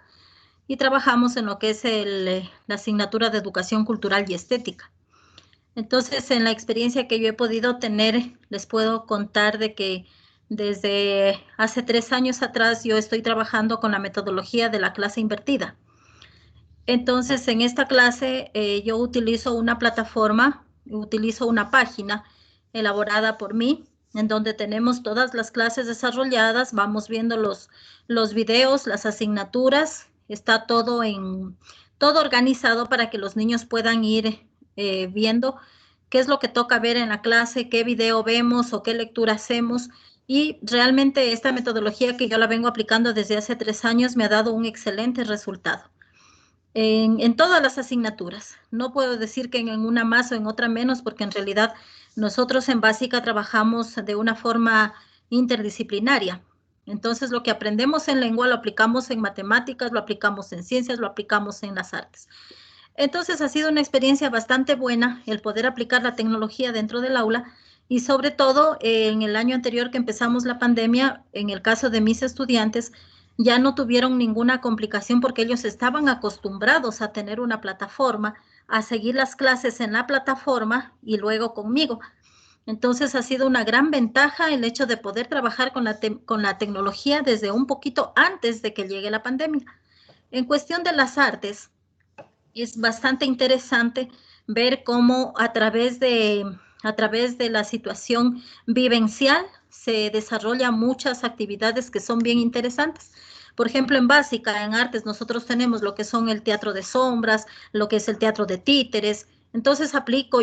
y trabajamos en lo que es la asignatura de educación cultural y estética. Entonces, en la experiencia que yo he podido tener, les puedo contar de que desde hace 3 años atrás yo estoy trabajando con la metodología de la clase invertida. Entonces, en esta clase yo utilizo una plataforma, utilizo una página elaborada por mí, en donde tenemos todas las clases desarrolladas, vamos viendo los videos, las asignaturas, está todo organizado para que los niños puedan ir viendo qué es lo que toca ver en la clase, qué video vemos o qué lectura hacemos. Y realmente esta metodología que yo la vengo aplicando desde hace 3 años me ha dado un excelente resultado. En todas las asignaturas. No puedo decir que en una más o en otra menos, porque en realidad nosotros en básica trabajamos de una forma interdisciplinaria. Entonces, lo que aprendemos en lengua lo aplicamos en matemáticas, lo aplicamos en ciencias, lo aplicamos en las artes. Entonces, ha sido una experiencia bastante buena el poder aplicar la tecnología dentro del aula y sobre todo en el año anterior que empezamos la pandemia, en el caso de mis estudiantes, ya no tuvieron ninguna complicación porque ellos estaban acostumbrados a tener una plataforma, a seguir las clases en la plataforma y luego conmigo. Entonces ha sido una gran ventaja el hecho de poder trabajar con la tecnología desde un poquito antes de que llegue la pandemia. En cuestión de las artes, es bastante interesante ver cómo a través de la situación vivencial se desarrollan muchas actividades que son bien interesantes. Por ejemplo, en básica, en artes, nosotros tenemos lo que son el teatro de sombras, lo que es el teatro de títeres. Entonces aplico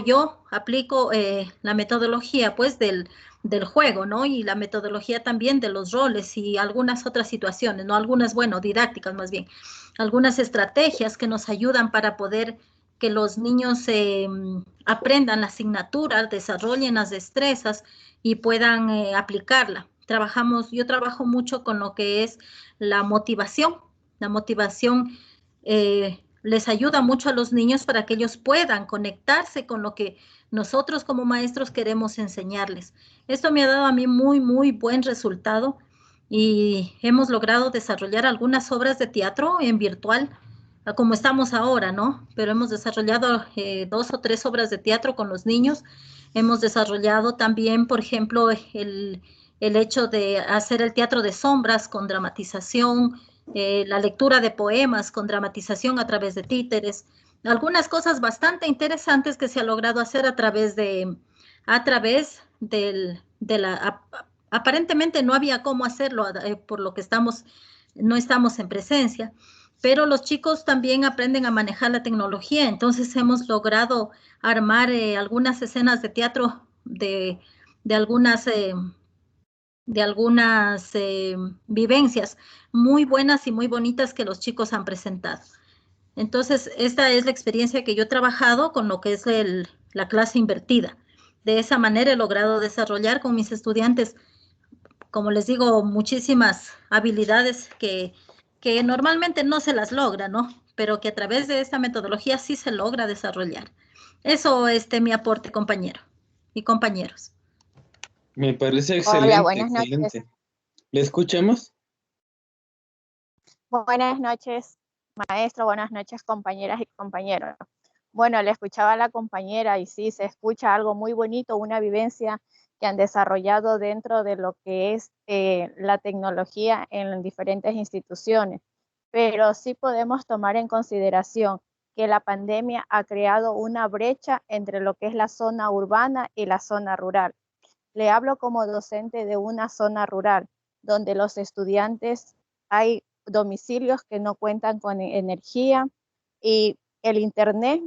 la metodología pues del juego, ¿no? Y la metodología también de los roles y algunas otras situaciones, ¿no? Algunas, bueno, didácticas más bien. Algunas estrategias que nos ayudan para poder que los niños aprendan la asignatura, desarrollen las destrezas y puedan aplicarla. Yo trabajo mucho con lo que es la motivación. La motivación les ayuda mucho a los niños para que ellos puedan conectarse con lo que nosotros como maestros queremos enseñarles. Esto me ha dado a mí muy, muy buen resultado y hemos logrado desarrollar algunas obras de teatro en virtual, como estamos ahora, ¿no? Pero hemos desarrollado 2 o 3 obras de teatro con los niños. Hemos desarrollado también, por ejemplo, el hecho de hacer el teatro de sombras con dramatización, la lectura de poemas con dramatización a través de títeres, algunas cosas bastante interesantes que se ha logrado hacer a través de aparentemente no había cómo hacerlo, por lo que no estamos en presencia, pero los chicos también aprenden a manejar la tecnología, entonces hemos logrado armar algunas escenas de teatro de algunas vivencias muy buenas y muy bonitas que los chicos han presentado. Entonces, esta es la experiencia que yo he trabajado con lo que es la clase invertida. De esa manera he logrado desarrollar con mis estudiantes, como les digo, muchísimas habilidades que normalmente no se las logra, ¿no? Pero que a través de esta metodología sí se logra desarrollar. Eso es mi aporte, compañero y compañeros. Me parece Hola, excelente, buenas noches. excelente. ¿Le escuchamos? Buenas noches, maestro. Buenas noches, compañeras y compañeros. Bueno, le escuchaba a la compañera y sí, se escucha algo muy bonito, una vivencia que han desarrollado dentro de lo que es la tecnología en diferentes instituciones. Pero sí podemos tomar en consideración que la pandemia ha creado una brecha entre lo que es la zona urbana y la zona rural. Le hablo como docente de una zona rural, donde los estudiantes hay domicilios que no cuentan con energía y el internet,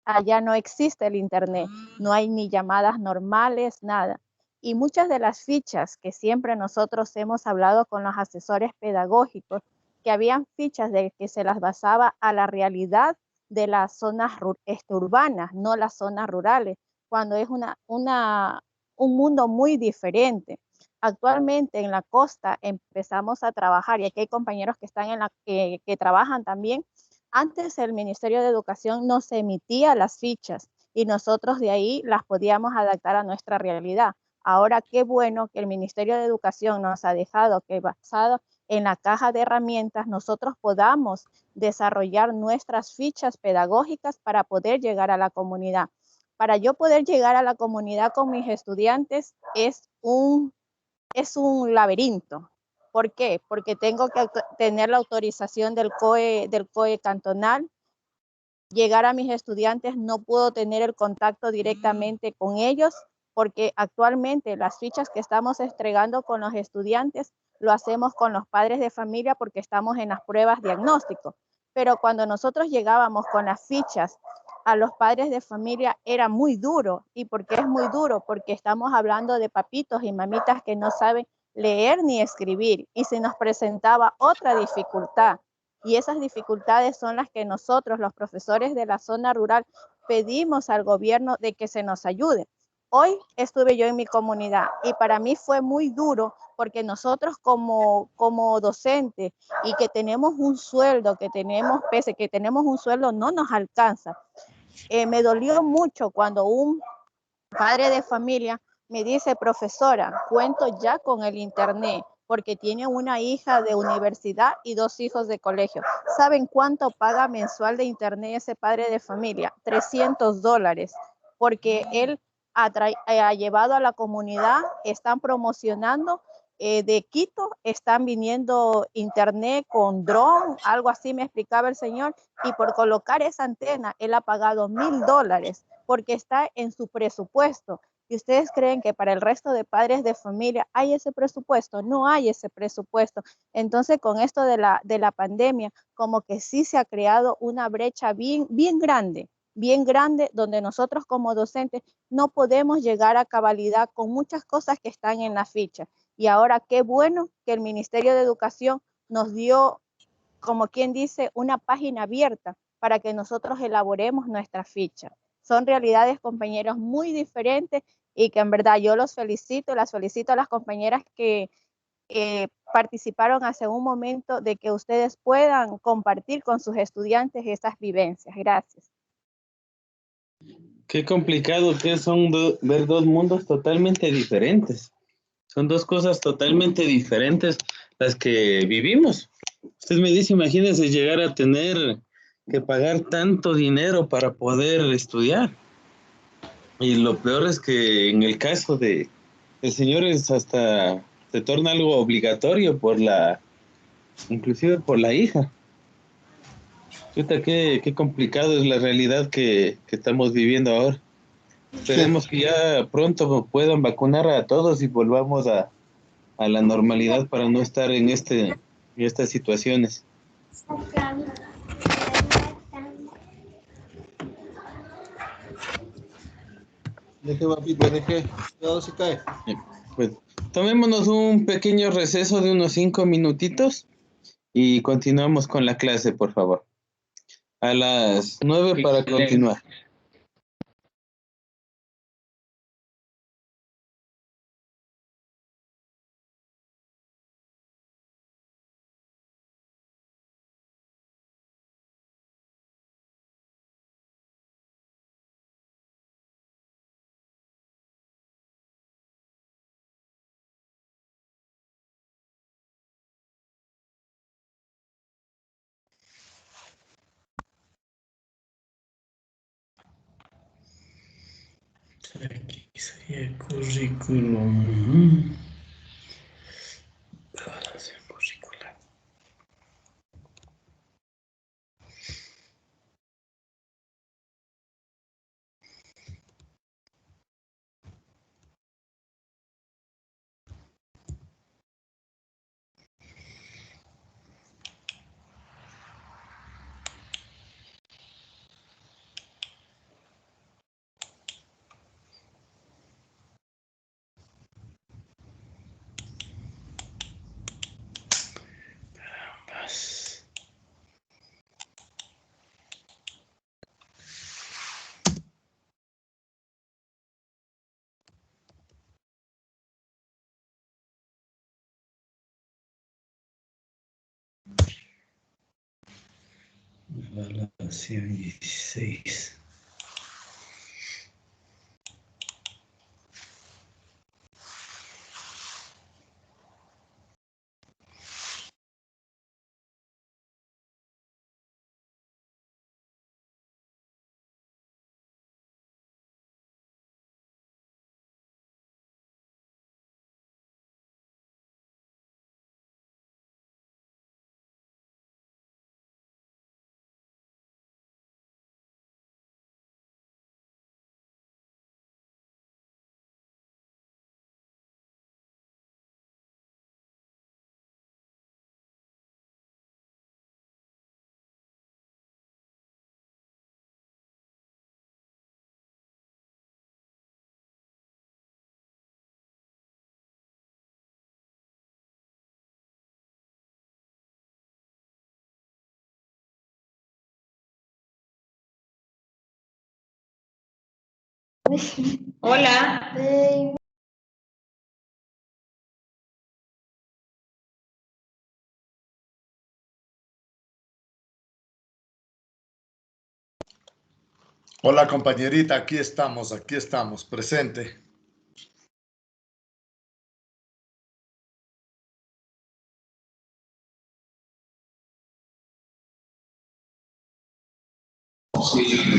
allá no existe el internet, no hay ni llamadas normales, nada. Y muchas de las fichas que siempre nosotros hemos hablado con los asesores pedagógicos, que habían fichas de que se las basaba a la realidad de las zonas urbanas, no las zonas rurales, cuando es un mundo muy diferente. Actualmente en la costa empezamos a trabajar, y aquí hay compañeros que están que trabajan también. Antes el Ministerio de Educación nos emitía las fichas y nosotros de ahí las podíamos adaptar a nuestra realidad. Ahora qué bueno que el Ministerio de Educación nos ha dejado que basado en la caja de herramientas nosotros podamos desarrollar nuestras fichas pedagógicas para poder llegar a la comunidad. Para yo poder llegar a la comunidad con mis estudiantes es un laberinto. ¿Por qué? Porque tengo que tener la autorización del COE cantonal. Llegar a mis estudiantes, no puedo tener el contacto directamente con ellos, porque actualmente las fichas que estamos entregando con los estudiantes lo hacemos con los padres de familia porque estamos en las pruebas diagnóstico. Pero cuando nosotros llegábamos con las fichas a los padres de familia era muy duro. ¿Y por qué es muy duro? Porque estamos hablando de papitos y mamitas que no saben leer ni escribir y se nos presentaba otra dificultad. Y esas dificultades son las que nosotros, los profesores de la zona rural, pedimos al gobierno de que se nos ayude. Hoy estuve yo en mi comunidad y para mí fue muy duro porque nosotros como docentes y que tenemos un sueldo, pese que tenemos un sueldo, no nos alcanza. Me dolió mucho cuando un padre de familia me dice, profesora, cuento ya con el internet porque tiene una hija de universidad y 2 hijos de colegio. ¿Saben cuánto paga mensual de internet ese padre de familia? $300, porque él ha llevado a la comunidad, están promocionando de Quito, están viniendo internet con dron, algo así me explicaba el señor, y por colocar esa antena, él ha pagado $1,000 porque está en su presupuesto. ¿Y ustedes creen que para el resto de padres de familia hay ese presupuesto? No hay ese presupuesto. Entonces, con esto de la pandemia, como que sí se ha creado una brecha bien grande, donde nosotros como docentes no podemos llegar a cabalidad con muchas cosas que están en la ficha. Y ahora qué bueno que el Ministerio de Educación nos dio, como quien dice, una página abierta para que nosotros elaboremos nuestra ficha. Son realidades, compañeros, muy diferentes y que en verdad yo las felicito a las compañeras que participaron hace un momento de que ustedes puedan compartir con sus estudiantes estas vivencias. Gracias. Qué complicado que son ver dos mundos totalmente diferentes. Son dos cosas totalmente diferentes las que vivimos. Usted me dice, imagínese llegar a tener que pagar tanto dinero para poder estudiar. Y lo peor es que en el caso de señores hasta se torna algo obligatorio inclusive por la hija. Chuta, qué complicado es la realidad que estamos viviendo ahora. Esperemos que ya pronto puedan vacunar a todos y volvamos a la normalidad para no estar en estas situaciones. Deje, papito, deje. Cuidado, se cae. Pues tomémonos un pequeño receso de unos 5 minutitos y continuamos con la clase, por favor. A las 9 para continuar. Aquí sería el currículum. Evaluación curricular. Carambas. Evaluación 16. Hola. Hola compañerita, aquí estamos, presente.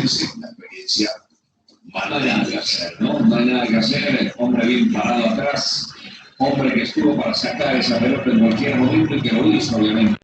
Sí, una experiencia. No hay nada que hacer, ¿no? No hay nada que hacer. Hombre bien parado atrás, hombre que estuvo para sacar esa pelota en cualquier momento y que lo hizo, obviamente.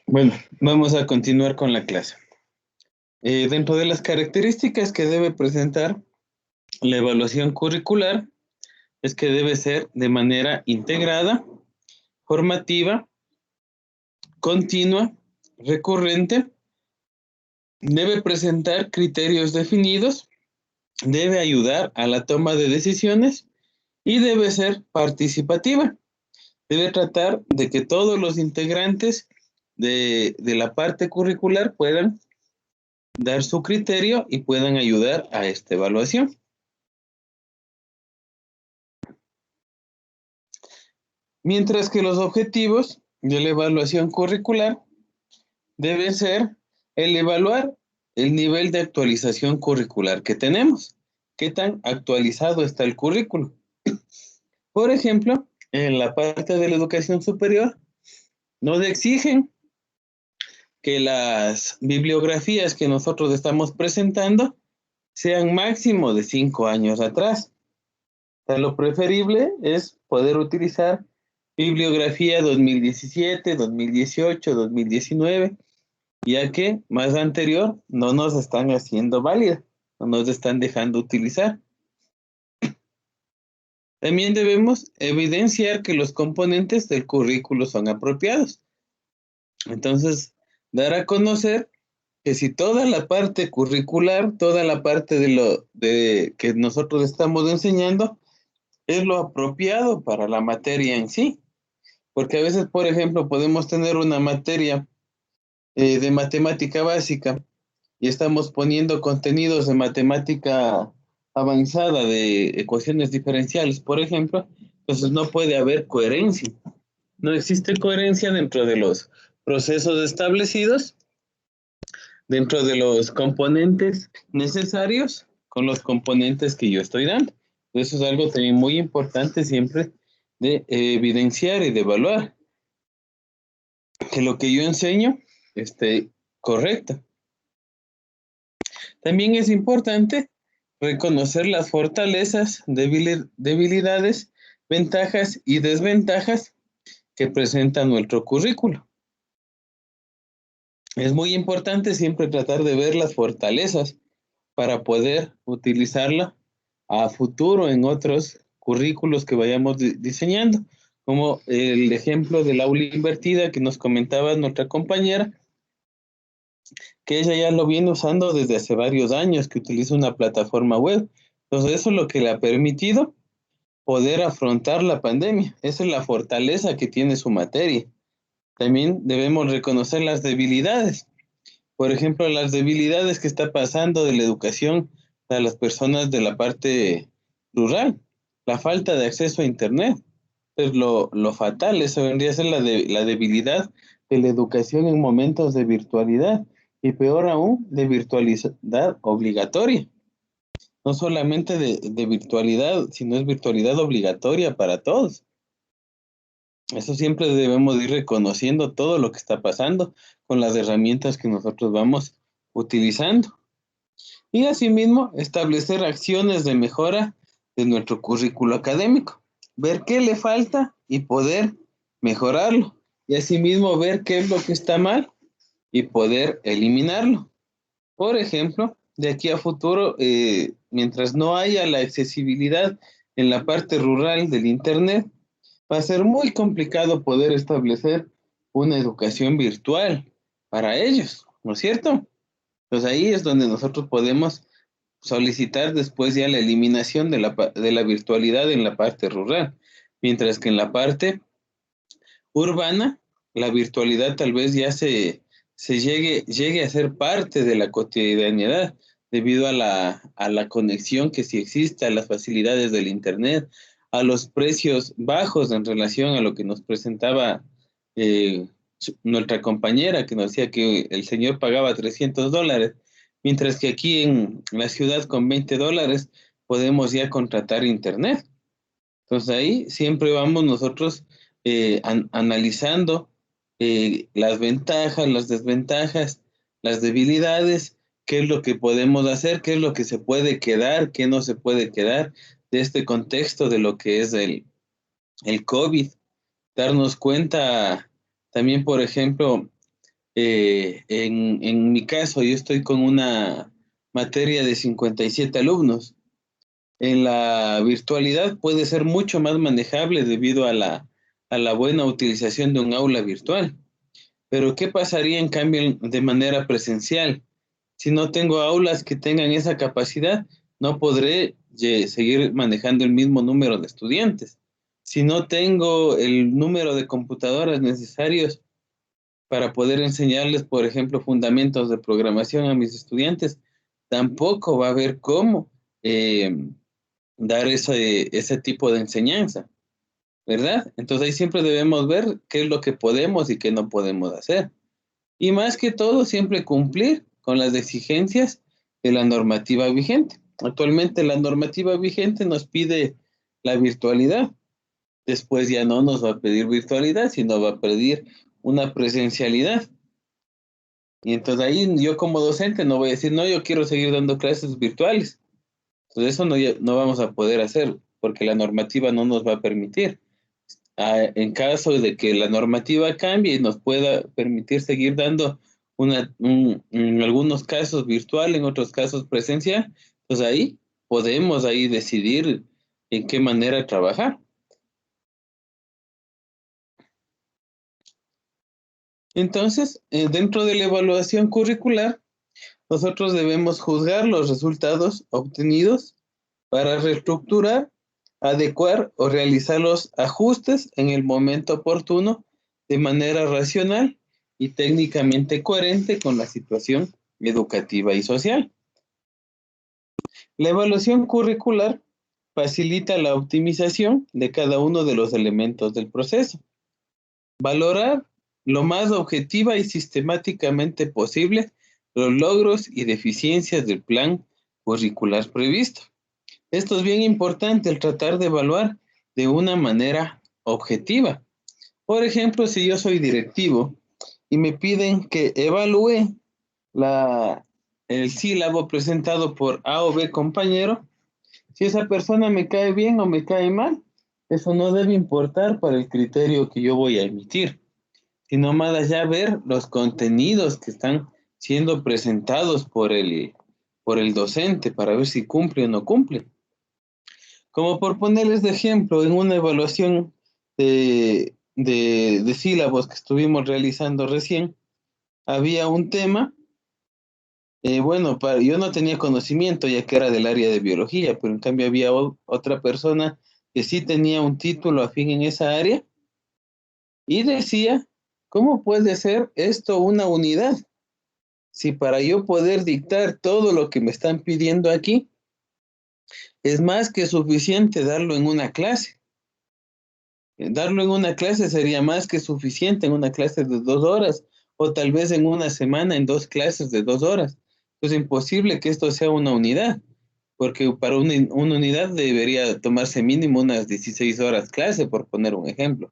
Bueno, vamos a continuar con la clase. Dentro de las características que debe presentar la evaluación curricular es que debe ser de manera integrada, formativa, continua, recurrente, debe presentar criterios definidos, debe ayudar a la toma de decisiones y debe ser participativa. Debe tratar de que todos los integrantes de la parte curricular puedan dar su criterio y puedan ayudar a esta evaluación. Mientras que los objetivos de la evaluación curricular deben ser el evaluar el nivel de actualización curricular que tenemos. ¿Qué tan actualizado está el currículo? Por ejemplo, en la parte de la educación superior, nos exigen que las bibliografías que nosotros estamos presentando sean máximo de 5 años atrás. O sea, lo preferible es poder utilizar bibliografía 2017, 2018, 2019, ya que más anterior no nos están haciendo válida, no nos están dejando utilizar. También debemos evidenciar que los componentes del currículo son apropiados. Entonces, dar a conocer que si toda la parte curricular, toda la parte de que nosotros estamos enseñando, es lo apropiado para la materia en sí. Porque a veces, por ejemplo, podemos tener una materia de matemática básica y estamos poniendo contenidos de matemática avanzada de ecuaciones diferenciales, por ejemplo, entonces no puede haber coherencia. No existe coherencia dentro de los procesos establecidos, dentro de los componentes necesarios con los componentes que yo estoy dando. Eso es algo también muy importante siempre de evidenciar y de evaluar. Que lo que yo enseño esté correcto. También es importante reconocer las fortalezas, debilidades, ventajas y desventajas que presenta nuestro currículo. Es muy importante siempre tratar de ver las fortalezas para poder utilizarla a futuro en otros currículos que vayamos diseñando, como el ejemplo del aula invertida que nos comentaba nuestra compañera, que ella ya lo viene usando desde hace varios años, que utiliza una plataforma web. Entonces, eso es lo que le ha permitido poder afrontar la pandemia. Esa es la fortaleza que tiene su materia. También debemos reconocer las debilidades. Por ejemplo, las debilidades que está pasando de la educación a las personas de la parte rural. La falta de acceso a Internet. Es lo fatal. Eso vendría a ser la debilidad de la educación en momentos de virtualidad. Y peor aún, de virtualidad obligatoria. No solamente de virtualidad, sino es virtualidad obligatoria para todos. Eso siempre debemos ir reconociendo todo lo que está pasando con las herramientas que nosotros vamos utilizando. Y asimismo, establecer acciones de mejora de nuestro currículo académico. Ver qué le falta y poder mejorarlo. Y asimismo, ver qué es lo que está mal y poder eliminarlo. Por ejemplo, de aquí a futuro, mientras no haya la accesibilidad en la parte rural del Internet, va a ser muy complicado poder establecer una educación virtual para ellos, ¿no es cierto? Pues ahí es donde nosotros podemos solicitar después ya la eliminación de la virtualidad en la parte rural, mientras que en la parte urbana, la virtualidad tal vez ya se llegue a ser parte de la cotidianidad debido a la conexión que sí existe, a las facilidades del Internet, a los precios bajos en relación a lo que nos presentaba nuestra compañera, que nos decía que el señor pagaba $300, mientras que aquí en la ciudad con $20 podemos ya contratar Internet. Entonces ahí siempre vamos nosotros analizando las ventajas, las desventajas, las debilidades, qué es lo que podemos hacer, qué es lo que se puede quedar, qué no se puede quedar de este contexto de lo que es el COVID. Darnos cuenta también, por ejemplo, En mi caso, yo estoy con una materia de 57 alumnos. En la virtualidad puede ser mucho más manejable debido a la buena utilización de un aula virtual. Pero ¿qué pasaría en cambio de manera presencial? Si no tengo aulas que tengan esa capacidad, no podré seguir manejando el mismo número de estudiantes. Si no tengo el número de computadoras necesarios para poder enseñarles, por ejemplo, fundamentos de programación a mis estudiantes, tampoco va a haber cómo dar ese tipo de enseñanza, ¿verdad? Entonces ahí siempre debemos ver qué es lo que podemos y qué no podemos hacer. Y más que todo, siempre cumplir con las exigencias de la normativa vigente. Actualmente la normativa vigente nos pide la virtualidad. Después ya no nos va a pedir virtualidad, sino va a pedir una presencialidad. Y entonces ahí yo como docente no voy a decir, no, yo quiero seguir dando clases virtuales. Entonces eso no vamos a poder hacer porque la normativa no nos va a permitir. En caso de que la normativa cambie y nos pueda permitir seguir dando en algunos casos virtual, en otros casos presencial, pues ahí podemos ahí decidir en qué manera trabajar. Entonces, dentro de la evaluación curricular, nosotros debemos juzgar los resultados obtenidos para reestructurar, adecuar o realizar los ajustes en el momento oportuno de manera racional y técnicamente coherente con la situación educativa y social. La evaluación curricular facilita la optimización de cada uno de los elementos del proceso. Valorar lo más objetiva y sistemáticamente posible los logros y deficiencias del plan curricular previsto. Esto es bien importante, el tratar de evaluar de una manera objetiva. Por ejemplo, si yo soy directivo y me piden que evalúe el sílabo presentado por A o B compañero, si esa persona me cae bien o me cae mal, eso no debe importar para el criterio que yo voy a emitir, sino más allá ver los contenidos que están siendo presentados por el docente para ver si cumple o no cumple. Como por ponerles de ejemplo, en una evaluación de sílabos que estuvimos realizando recién, había un tema, yo no tenía conocimiento ya que era del área de biología, pero en cambio había otra persona que sí tenía un título afín en esa área y decía, ¿cómo puede ser esto una unidad? Si para yo poder dictar todo lo que me están pidiendo aquí, es más que suficiente darlo en una clase. Darlo en una clase sería más que suficiente en una clase de 2 horas, o tal vez en una semana en 2 clases de 2 horas. Es imposible que esto sea una unidad, porque para una unidad debería tomarse mínimo unas 16 horas clase, por poner un ejemplo.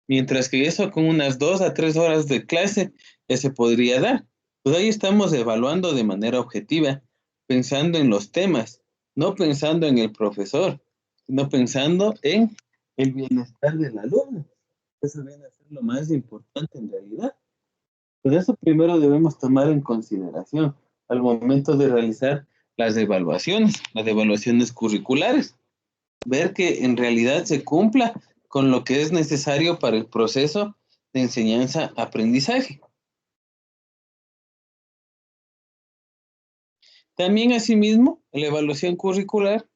Mientras que eso con unas 2 a 3 horas de clase ya se podría dar. Pues ahí estamos evaluando de manera objetiva, pensando en los temas, no pensando en el profesor, sino pensando en el bienestar del alumno. Eso viene a ser lo más importante en realidad. Pues eso primero debemos tomar en consideración al momento de realizar las evaluaciones curriculares. Ver que en realidad se cumpla con lo que es necesario para el proceso de enseñanza-aprendizaje. También, asimismo, la evaluación curricular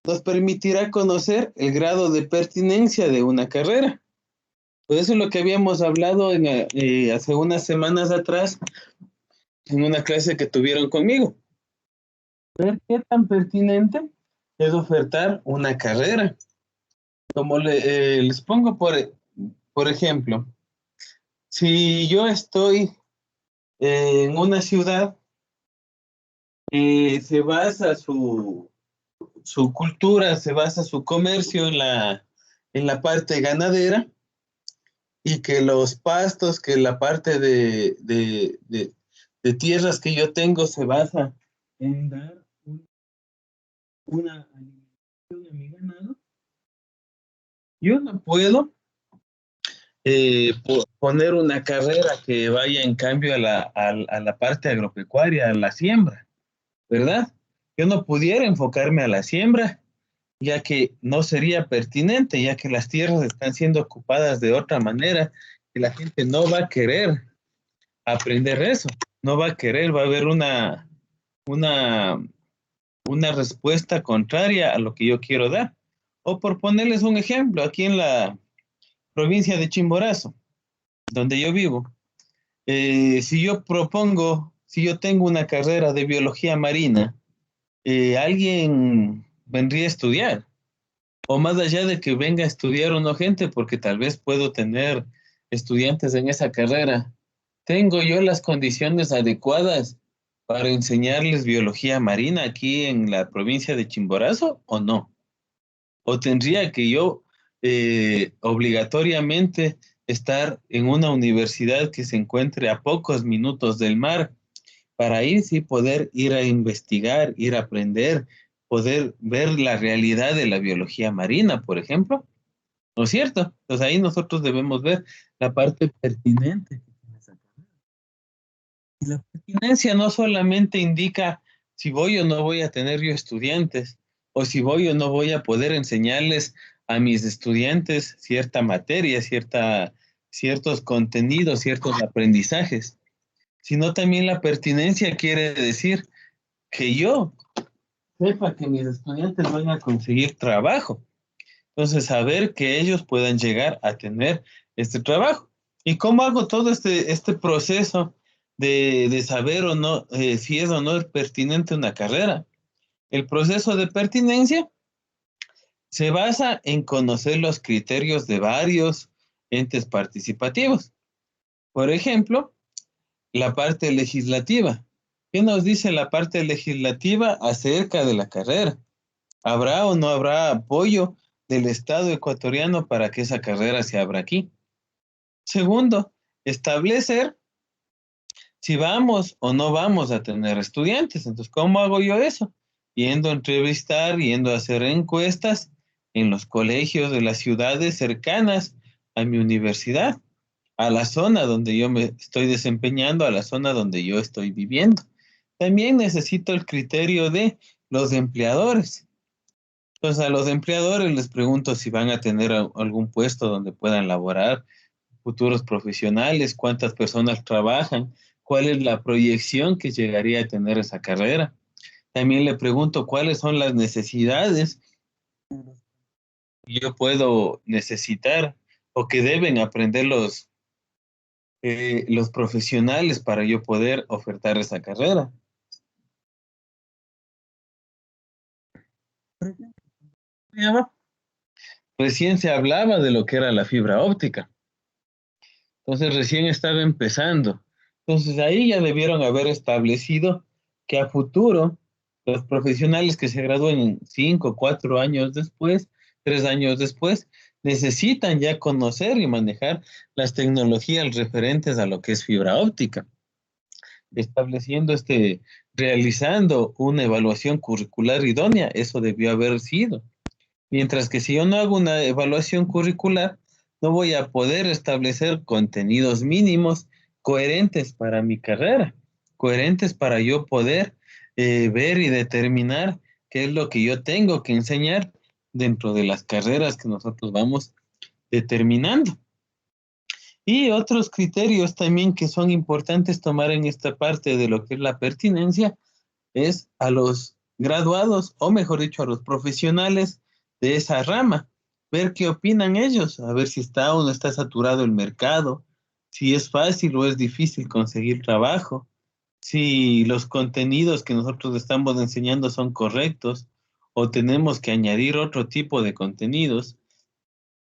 nos permitirá conocer el grado de pertinencia de una carrera. Pues eso es lo que habíamos hablado hace unas semanas atrás en una clase que tuvieron conmigo. Ver qué tan pertinente es ofertar una carrera. Como les pongo por ejemplo, si yo estoy en una ciudad se basa su cultura, se basa su comercio en la parte ganadera y que los pastos, que la parte de tierras que yo tengo se basa en dar una alimentación a mi ganado, yo no puedo poner una carrera que vaya en cambio a la parte agropecuaria, a la siembra, ¿verdad? Yo no pudiera enfocarme a la siembra, ya que no sería pertinente, ya que las tierras están siendo ocupadas de otra manera y la gente no va a querer aprender eso, no va a querer, va a haber una, una respuesta contraria a lo que yo quiero dar. O por ponerles un ejemplo, aquí en la provincia de Chimborazo, donde yo vivo, si yo propongo, si yo tengo una carrera de biología marina, alguien vendría a estudiar, o más allá de que venga a estudiar o no gente, porque tal vez puedo tener estudiantes en esa carrera, ¿tengo yo las condiciones adecuadas para enseñarles biología marina aquí en la provincia de Chimborazo o no? ¿O tendría que yo obligatoriamente estar en una universidad que se encuentre a pocos minutos del mar para ir, sí, poder ir a investigar, ir a aprender, poder ver la realidad de la biología marina, por ejemplo? ¿No es cierto? Entonces ahí nosotros debemos ver la parte pertinente que tiene esa carrera. Y la pertinencia no solamente indica si voy o no voy a tener yo estudiantes, o si voy o no voy a poder enseñarles a mis estudiantes cierta materia, ciertos contenidos, ciertos aprendizajes, sino también la pertinencia quiere decir que yo sepa que mis estudiantes van a conseguir trabajo. Entonces, saber que ellos puedan llegar a tener este trabajo. ¿Y cómo hago todo este proceso de saber o no, si es o no pertinente una carrera? El proceso de pertinencia se basa en conocer los criterios de varios entes participativos. Por ejemplo, la parte legislativa. ¿Qué nos dice la parte legislativa acerca de la carrera? ¿Habrá o no habrá apoyo del Estado ecuatoriano para que esa carrera se abra aquí? Segundo, establecer si vamos o no vamos a tener estudiantes. Entonces, ¿cómo hago yo eso? Yendo a entrevistar, yendo a hacer encuestas en los colegios de las ciudades cercanas a mi universidad, a la zona donde yo me estoy desempeñando, a la zona donde yo estoy viviendo. También necesito el criterio de los empleadores. Entonces, a los empleadores les pregunto si van a tener algún puesto donde puedan laborar futuros profesionales, cuántas personas trabajan, cuál es la proyección que llegaría a tener esa carrera. También le pregunto cuáles son las necesidades que yo puedo necesitar o que deben aprender los profesionales para yo poder ofertar esa carrera. Recién se hablaba de lo que era la fibra óptica. Entonces recién estaba empezando. Entonces ahí ya debieron haber establecido que a futuro los profesionales que se gradúen en 5, 4 años después, 3 años después, necesitan ya conocer y manejar las tecnologías referentes a lo que es fibra óptica. Estableciendo realizando una evaluación curricular idónea, eso debió haber sido. Mientras que si yo no hago una evaluación curricular, no voy a poder establecer contenidos mínimos coherentes para mi carrera, coherentes para yo poder ver y determinar qué es lo que yo tengo que enseñar dentro de las carreras que nosotros vamos determinando. Y otros criterios también que son importantes tomar en esta parte de lo que es la pertinencia es a los graduados, o mejor dicho, a los profesionales de esa rama, ver qué opinan ellos, a ver si está o no está saturado el mercado, si es fácil o es difícil conseguir trabajo, si los contenidos que nosotros estamos enseñando son correctos o tenemos que añadir otro tipo de contenidos.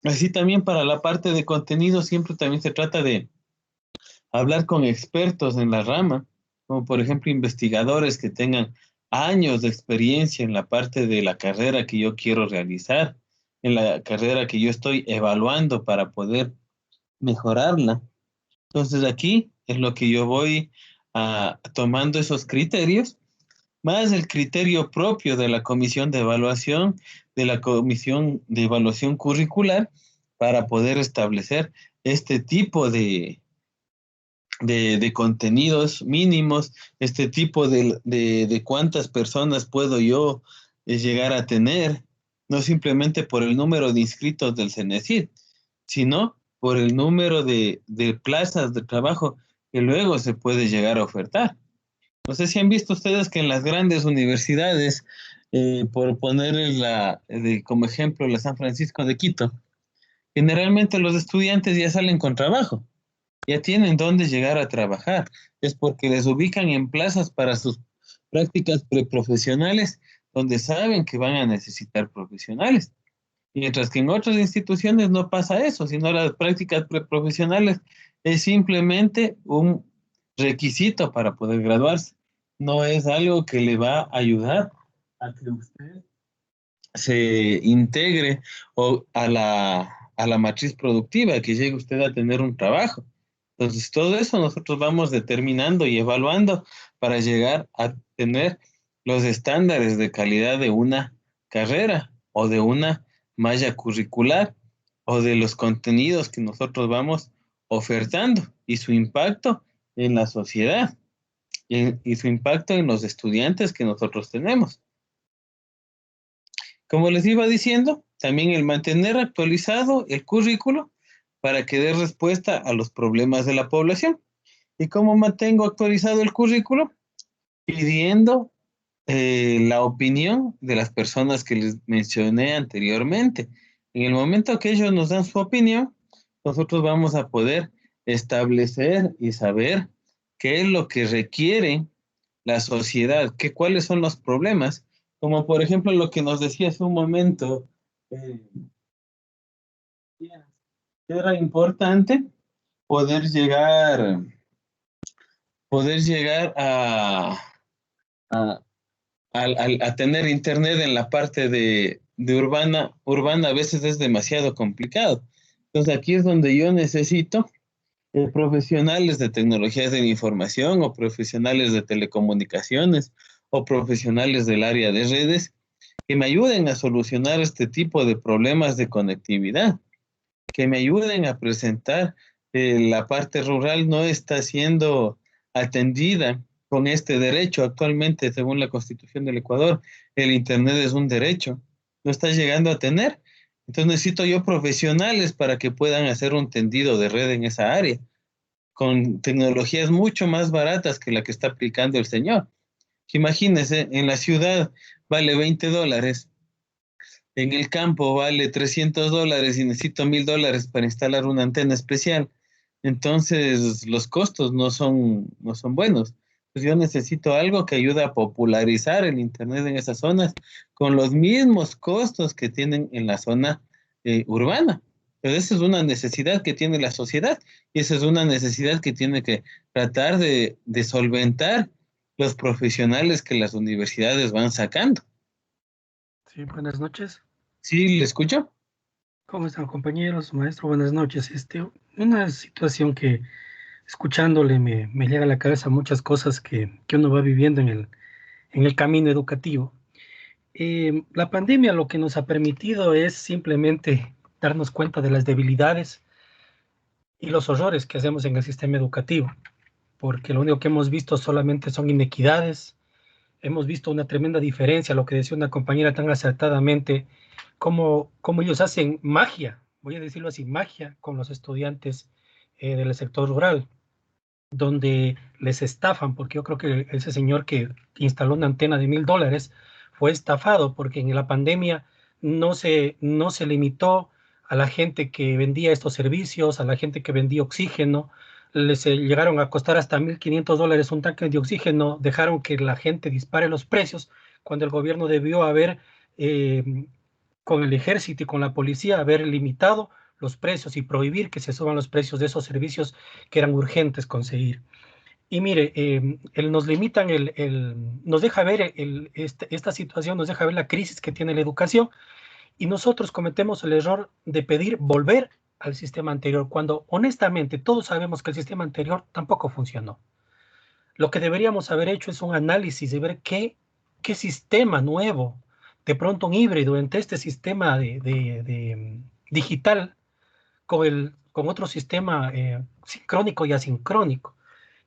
Así también para la parte de contenido siempre también se trata de hablar con expertos en la rama, como por ejemplo investigadores que tengan años de experiencia en la parte de la carrera que yo quiero realizar, en la carrera que yo estoy evaluando para poder mejorarla. Entonces aquí es lo que yo voy tomando esos criterios, más el criterio propio de la comisión de evaluación, de la comisión de evaluación curricular, para poder establecer este tipo de contenidos mínimos, este tipo de cuántas personas puedo yo llegar a tener, no simplemente por el número de inscritos del CENESID, sino por el número de plazas de trabajo que luego se puede llegar a ofertar. No sé si han visto ustedes que en las grandes universidades, por ponerles como ejemplo la San Francisco de Quito, generalmente los estudiantes ya salen con trabajo, ya tienen dónde llegar a trabajar. Es porque les ubican en plazas para sus prácticas preprofesionales, donde saben que van a necesitar profesionales. Mientras que en otras instituciones no pasa eso, sino las prácticas preprofesionales es simplemente un requisito para poder graduarse. No es algo que le va a ayudar a que usted se integre a la matriz productiva, que llegue usted a tener un trabajo. Entonces, todo eso nosotros vamos determinando y evaluando para llegar a tener los estándares de calidad de una carrera o de una malla curricular o de los contenidos que nosotros vamos ofertando y su impacto en la sociedad y su impacto en los estudiantes que nosotros tenemos. Como les iba diciendo, también el mantener actualizado el currículo para que dé respuesta a los problemas de la población. ¿Y cómo mantengo actualizado el currículo? Pidiendo la opinión de las personas que les mencioné anteriormente. En el momento que ellos nos dan su opinión, nosotros vamos a poder establecer y saber qué es lo que requiere la sociedad, cuáles son los problemas, como por ejemplo lo que nos decía hace un momento, era importante poder llegar a tener internet en la parte de urbana a veces es demasiado complicado. Entonces aquí es donde yo necesito profesionales de tecnologías de la información o profesionales de telecomunicaciones o profesionales del área de redes que me ayuden a solucionar este tipo de problemas de conectividad, que me ayuden a presentar la parte rural no está siendo atendida con este derecho. Actualmente, según la Constitución del Ecuador, el Internet es un derecho, no está llegando a tener. Entonces necesito yo profesionales para que puedan hacer un tendido de red en esa área, con tecnologías mucho más baratas que la que está aplicando el señor. Imagínense, en la ciudad vale $20, en el campo vale $300 y necesito $1,000 para instalar una antena especial. Entonces los costos no son buenos. Pues yo necesito algo que ayude a popularizar el Internet en esas zonas con los mismos costos que tienen en la zona urbana. Pero esa es una necesidad que tiene la sociedad y esa es una necesidad que tiene que tratar de solventar los profesionales que las universidades van sacando. Sí, buenas noches. ¿Sí, le escucho? ¿Cómo están, compañeros? Maestro, buenas noches. Una situación que, escuchándole, me llega a la cabeza muchas cosas que uno va viviendo en el camino educativo. La pandemia lo que nos ha permitido es simplemente darnos cuenta de las debilidades y los horrores que hacemos en el sistema educativo, porque lo único que hemos visto solamente son inequidades. Hemos visto una tremenda diferencia, lo que decía una compañera tan acertadamente, cómo ellos hacen magia, voy a decirlo así, magia con los estudiantes del sector rural, donde les estafan, porque yo creo que ese señor que instaló una antena de $1,000 fue estafado, porque en la pandemia no se limitó a la gente que vendía estos servicios, a la gente que vendía oxígeno, les llegaron a costar hasta $1,500 un tanque de oxígeno, dejaron que la gente dispare los precios, cuando el gobierno debió haber, con el ejército y con la policía, haber limitado los precios y prohibir que se suban los precios de esos servicios que eran urgentes conseguir. Y mire, nos limitan, nos deja ver esta situación, nos deja ver la crisis que tiene la educación, y nosotros cometemos el error de pedir volver al sistema anterior, cuando honestamente todos sabemos que el sistema anterior tampoco funcionó. Lo que deberíamos haber hecho es un análisis de ver qué sistema nuevo, de pronto un híbrido entre este sistema digital con el otro sistema sincrónico y asincrónico,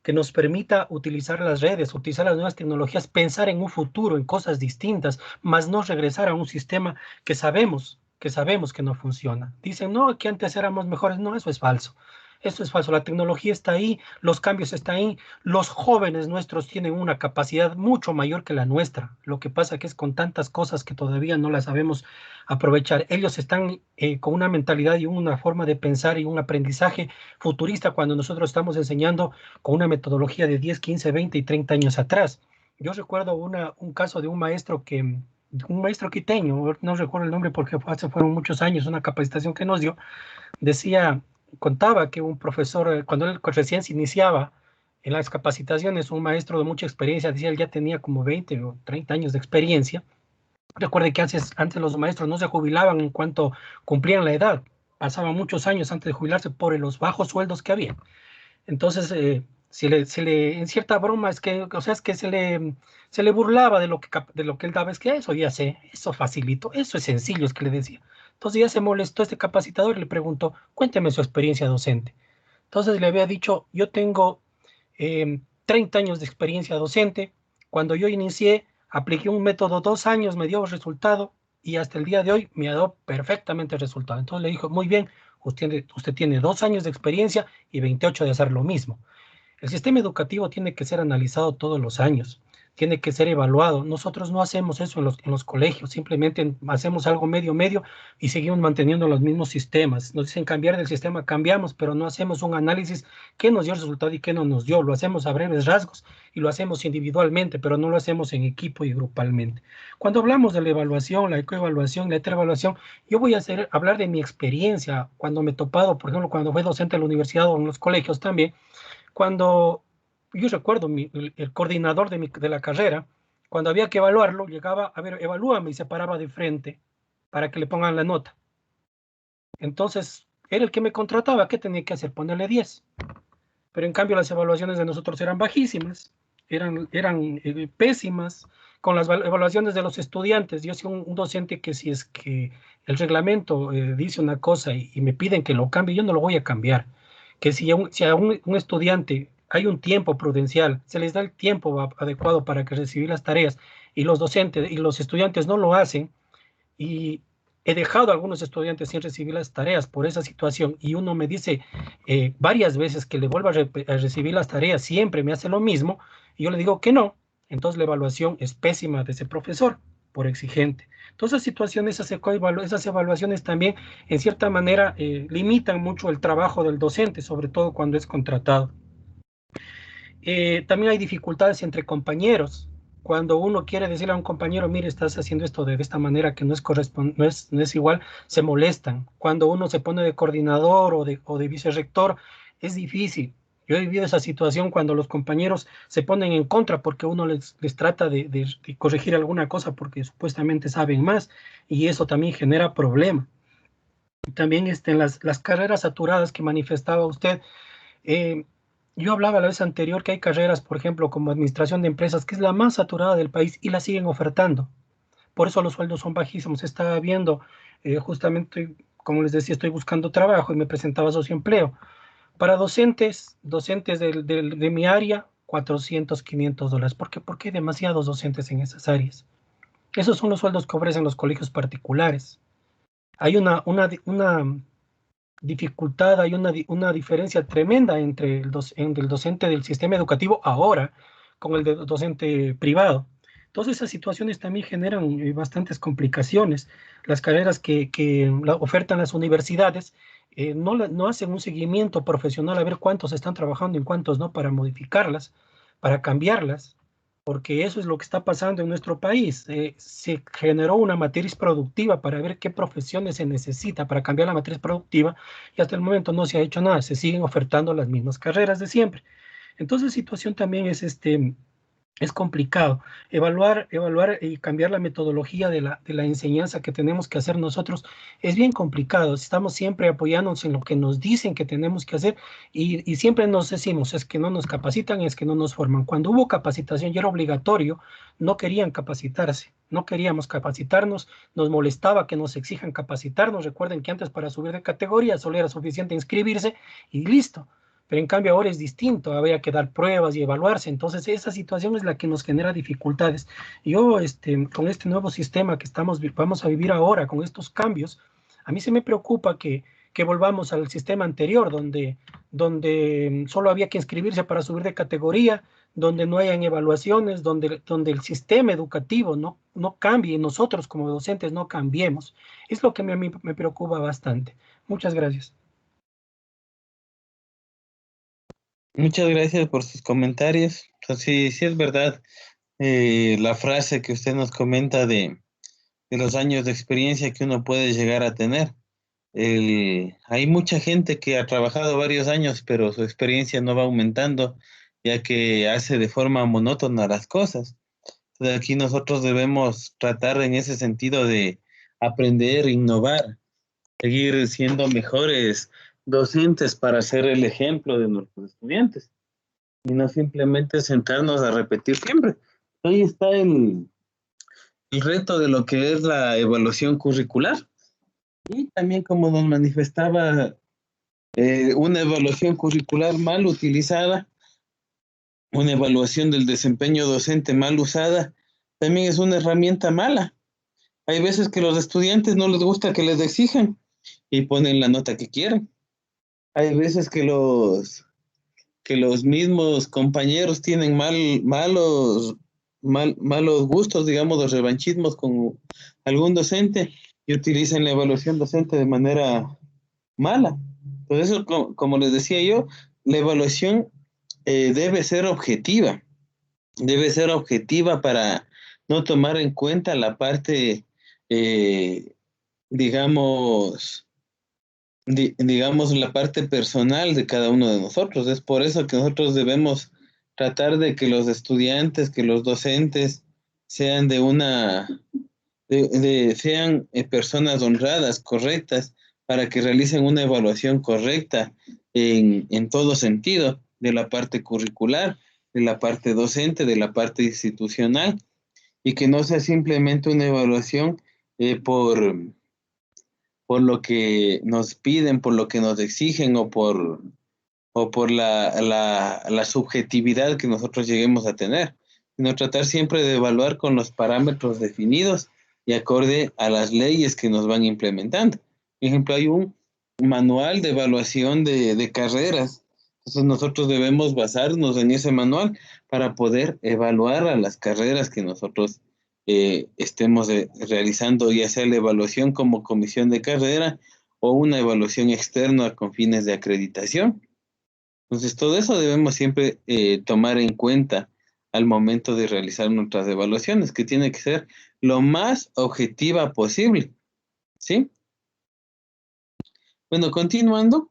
que nos permita utilizar las redes, utilizar las nuevas tecnologías, pensar en un futuro, en cosas distintas, más no regresar a un sistema que sabemos que no funciona. Dicen, no, que antes éramos mejores. No, eso es falso. Eso es falso. La tecnología está ahí, los cambios están ahí. Los jóvenes nuestros tienen una capacidad mucho mayor que la nuestra. Lo que pasa que es con tantas cosas que todavía no las sabemos aprovechar. Ellos están con una mentalidad y una forma de pensar y un aprendizaje futurista cuando nosotros estamos enseñando con una metodología de 10, 15, 20 y 30 años atrás. Yo recuerdo un caso de un maestro quiteño, no recuerdo el nombre porque fueron muchos años, una capacitación que nos dio, contaba que un profesor, cuando él recién se iniciaba en las capacitaciones, un maestro de mucha experiencia, decía, él ya tenía como 20 o 30 años de experiencia. Recuerde que antes los maestros no se jubilaban en cuanto cumplían la edad, pasaban muchos años antes de jubilarse por los bajos sueldos que había. Entonces, en cierta broma, es que se le burlaba de lo que él daba, es que eso ya sé, eso facilito, eso es sencillo, es que le decía. Entonces ya se molestó este capacitador y le preguntó, cuénteme su experiencia docente. Entonces le había dicho, yo tengo 30 años de experiencia docente. Cuando yo inicié, apliqué un método 2 años, me dio resultado y hasta el día de hoy me ha dado perfectamente el resultado. Entonces le dijo, muy bien, usted tiene 2 años de experiencia y 28 de hacer lo mismo. El sistema educativo tiene que ser analizado todos los años, tiene que ser evaluado. Nosotros no hacemos eso en los colegios, simplemente hacemos algo medio y seguimos manteniendo los mismos sistemas. Nos dicen cambiar del sistema, cambiamos, pero no hacemos un análisis qué nos dio el resultado y qué no nos dio. Lo hacemos a breves rasgos y lo hacemos individualmente, pero no lo hacemos en equipo y grupalmente. Cuando hablamos de la evaluación, la ecoevaluación, la heteroevaluación, yo voy a hablar de mi experiencia cuando me he topado, por ejemplo, cuando fui docente en la universidad o en los colegios también. Cuando yo recuerdo el coordinador de la carrera, cuando había que evaluarlo, llegaba, a ver, evalúame, y se paraba de frente para que le pongan la nota. Entonces, era el que me contrataba, ¿qué tenía que hacer? Ponerle 10. Pero en cambio las evaluaciones de nosotros eran bajísimas, eran pésimas, con las evaluaciones de los estudiantes. Yo soy un docente que si es que el reglamento dice una cosa y me piden que lo cambie, yo no lo voy a cambiar. Que si a un estudiante hay un tiempo prudencial, se les da el tiempo adecuado para que recibir las tareas y los docentes y los estudiantes no lo hacen, y he dejado a algunos estudiantes sin recibir las tareas por esa situación, y uno me dice varias veces que le vuelva a recibir las tareas, siempre me hace lo mismo, y yo le digo que no, entonces la evaluación es pésima de ese profesor, por exigente. Entonces, esas situaciones, esas evaluaciones también, en cierta manera, limitan mucho el trabajo del docente, sobre todo cuando es contratado. También hay dificultades entre compañeros. Cuando uno quiere decirle a un compañero, mire, estás haciendo esto de esta manera que no es igual, se molestan. Cuando uno se pone de coordinador o de vicerrector, es difícil. Yo he vivido esa situación cuando los compañeros se ponen en contra porque uno les trata de corregir alguna cosa porque supuestamente saben más, y eso también genera problema. También las carreras saturadas que manifestaba usted. Yo hablaba la vez anterior que hay carreras, por ejemplo, como administración de empresas, que es la más saturada del país y la siguen ofertando. Por eso los sueldos son bajísimos. Estaba viendo, justamente, como les decía, estoy buscando trabajo y me presentaba socioempleo. Para docentes de mi área, 400, 500 dólares. ¿Por qué? Porque hay demasiados docentes en esas áreas. Esos son los sueldos que ofrecen los colegios particulares. Hay una dificultad, hay una diferencia tremenda entre el docente del sistema educativo ahora con el docente privado. Entonces esas situaciones también generan bastantes complicaciones. Las carreras que ofertan las universidades no hacen un seguimiento profesional a ver cuántos están trabajando y cuántos no, para modificarlas, para cambiarlas, porque eso es lo que está pasando en nuestro país. Se generó una matriz productiva para ver qué profesiones se necesita para cambiar la matriz productiva, y hasta el momento no se ha hecho nada, se siguen ofertando las mismas carreras de siempre. Entonces la situación también es es complicado. Evaluar y cambiar la metodología de la enseñanza que tenemos que hacer nosotros es bien complicado. Estamos siempre apoyándonos en lo que nos dicen que tenemos que hacer y siempre nos decimos, es que no nos capacitan, es que no nos forman. Cuando hubo capacitación y era obligatorio, no querían capacitarse, no queríamos capacitarnos, nos molestaba que nos exijan capacitarnos. Recuerden que antes para subir de categoría solo era suficiente inscribirse y listo. Pero en cambio ahora es distinto, había que dar pruebas y evaluarse, entonces esa situación es la que nos genera dificultades. Yo, con este nuevo sistema que vamos a vivir ahora, con estos cambios, a mí se me preocupa que volvamos al sistema anterior, donde solo había que inscribirse para subir de categoría, donde no hayan evaluaciones, donde el sistema educativo no cambie y nosotros como docentes no cambiemos. Es lo que a mí me preocupa bastante. Muchas gracias. Muchas gracias por sus comentarios. Pues sí, sí es verdad. La frase que usted nos comenta de los años de experiencia que uno puede llegar a tener. Hay mucha gente que ha trabajado varios años, pero su experiencia no va aumentando, ya que hace de forma monótona las cosas. Entonces aquí nosotros debemos tratar en ese sentido de aprender, innovar, seguir siendo mejores docentes para ser el ejemplo de nuestros estudiantes y no simplemente sentarnos a repetir siempre. Ahí está el reto de lo que es la evaluación curricular. Y también como nos manifestaba, una evaluación curricular mal utilizada, una evaluación del desempeño docente mal usada, también es una herramienta mala. Hay veces que los estudiantes no les gusta que les exijan y ponen la nota que quieren. Hay veces que los mismos compañeros tienen malos gustos, digamos, los revanchismos con algún docente y utilizan la evaluación docente de manera mala. Por eso, como les decía yo, la evaluación debe ser objetiva para no tomar en cuenta la parte, digamos, la parte personal de cada uno de nosotros. Es por eso que nosotros debemos tratar de que los estudiantes, que los docentes sean sean personas honradas, correctas, para que realicen una evaluación correcta en todo sentido, de la parte curricular, de la parte docente, de la parte institucional, y que no sea simplemente una evaluación por lo que nos piden, por lo que nos exigen o por la subjetividad que nosotros lleguemos a tener, sino tratar siempre de evaluar con los parámetros definidos y acorde a las leyes que nos van implementando. Por ejemplo, hay un manual de evaluación de carreras, entonces nosotros debemos basarnos en ese manual para poder evaluar a las carreras que nosotros estemos realizando, ya sea la evaluación como comisión de carrera o una evaluación externa con fines de acreditación. Entonces, todo eso debemos siempre tomar en cuenta al momento de realizar nuestras evaluaciones, que tiene que ser lo más objetiva posible, ¿sí? Bueno, continuando,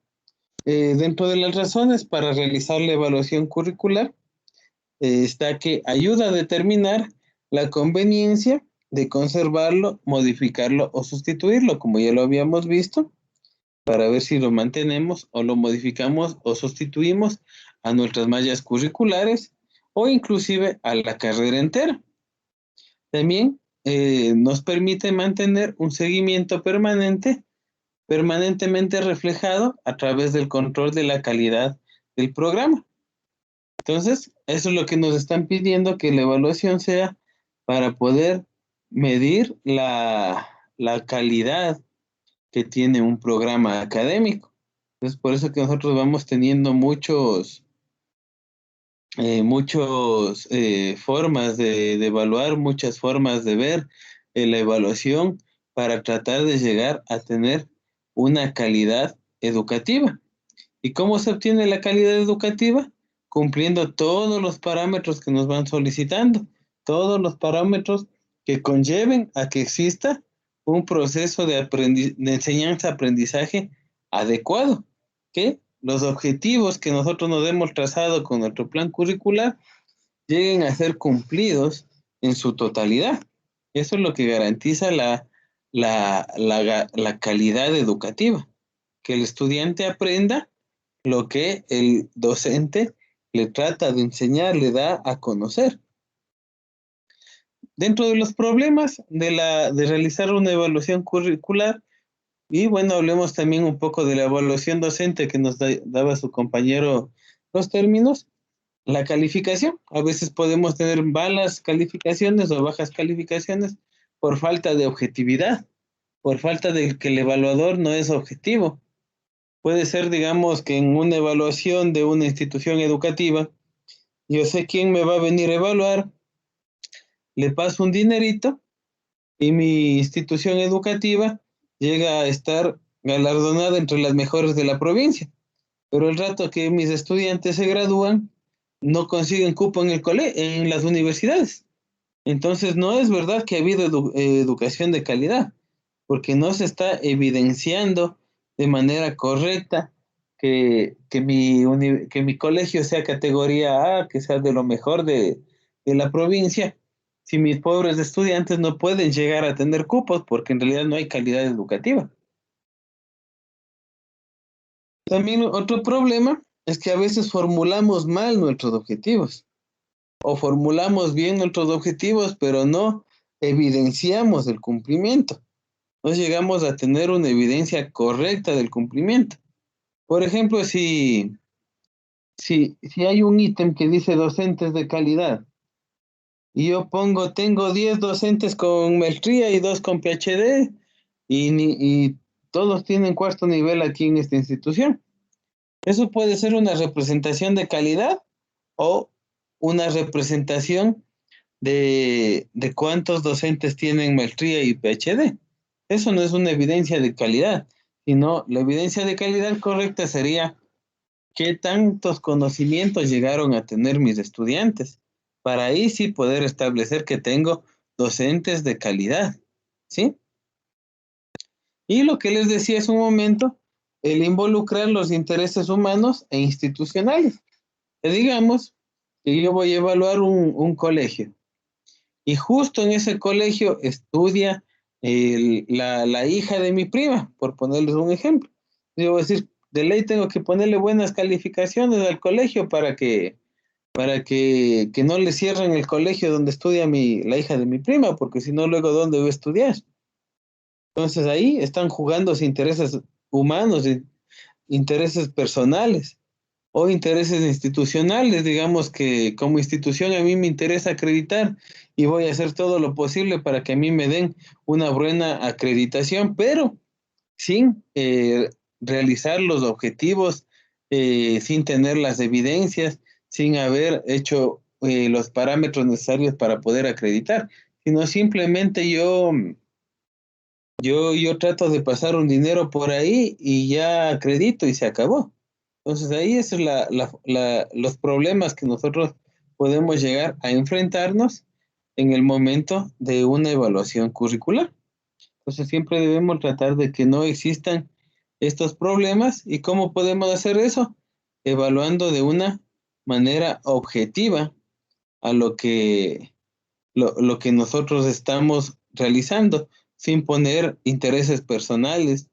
dentro de las razones para realizar la evaluación curricular, está que ayuda a determinar la conveniencia de conservarlo, modificarlo o sustituirlo, como ya lo habíamos visto, para ver si lo mantenemos o lo modificamos o sustituimos a nuestras mallas curriculares o inclusive a la carrera entera. También nos permite mantener un seguimiento permanentemente reflejado a través del control de la calidad del programa. Entonces, eso es lo que nos están pidiendo, que la evaluación sea para poder medir la calidad que tiene un programa académico. Entonces, por eso que nosotros vamos teniendo muchas formas de evaluar, muchas formas de ver la evaluación para tratar de llegar a tener una calidad educativa. ¿Y cómo se obtiene la calidad educativa? Cumpliendo todos los parámetros que nos van solicitando, todos los parámetros que conlleven a que exista un proceso de enseñanza-aprendizaje adecuado, que los objetivos que nosotros nos hemos trazado con nuestro plan curricular lleguen a ser cumplidos en su totalidad. Eso es lo que garantiza la calidad educativa, que el estudiante aprenda lo que el docente le trata de enseñar, le da a conocer. Dentro de los problemas de realizar una evaluación curricular, y bueno, hablemos también un poco de la evaluación docente que nos daba su compañero los términos. La calificación, a veces podemos tener malas calificaciones o bajas calificaciones por falta de objetividad, por falta de que el evaluador no es objetivo. Puede ser, digamos, que en una evaluación de una institución educativa, yo sé quién me va a venir a evaluar, le paso un dinerito y mi institución educativa llega a estar galardonada entre las mejores de la provincia. Pero el rato que mis estudiantes se gradúan, no consiguen cupo en las universidades. Entonces, no es verdad que ha habido educación de calidad, porque no se está evidenciando de manera correcta que mi colegio sea categoría A, que sea de lo mejor de la provincia, si mis pobres estudiantes no pueden llegar a tener cupos, porque en realidad no hay calidad educativa. También otro problema es que a veces formulamos mal nuestros objetivos, o formulamos bien nuestros objetivos, pero no evidenciamos el cumplimiento. No llegamos a tener una evidencia correcta del cumplimiento. Por ejemplo, si hay un ítem que dice docentes de calidad, y yo tengo 10 docentes con maestría y 2 con PhD, y todos tienen cuarto nivel aquí en esta institución. Eso puede ser una representación de calidad o una representación de cuántos docentes tienen maestría y PhD. Eso no es una evidencia de calidad, sino la evidencia de calidad correcta sería qué tantos conocimientos llegaron a tener mis estudiantes, para ahí sí poder establecer que tengo docentes de calidad, ¿sí? Y lo que les decía hace un momento, el involucrar los intereses humanos e institucionales. Digamos que yo voy a evaluar un colegio, y justo en ese colegio estudia la hija de mi prima, por ponerles un ejemplo. Yo voy a decir, de ley tengo que ponerle buenas calificaciones al colegio para que no le cierren el colegio donde estudia la hija de mi prima, porque si no, luego ¿dónde voy a estudiar? Entonces ahí están jugando intereses humanos, intereses personales o intereses institucionales. Digamos que como institución a mí me interesa acreditar y voy a hacer todo lo posible para que a mí me den una buena acreditación, pero sin realizar los objetivos, sin tener las evidencias, sin haber hecho los parámetros necesarios para poder acreditar, sino simplemente yo trato de pasar un dinero por ahí y ya acredito y se acabó. Entonces ahí es los problemas que nosotros podemos llegar a enfrentarnos en el momento de una evaluación curricular. Entonces siempre debemos tratar de que no existan estos problemas. ¿Y cómo podemos hacer eso? Evaluando de una manera objetiva a lo que nosotros estamos realizando, sin poner intereses personales,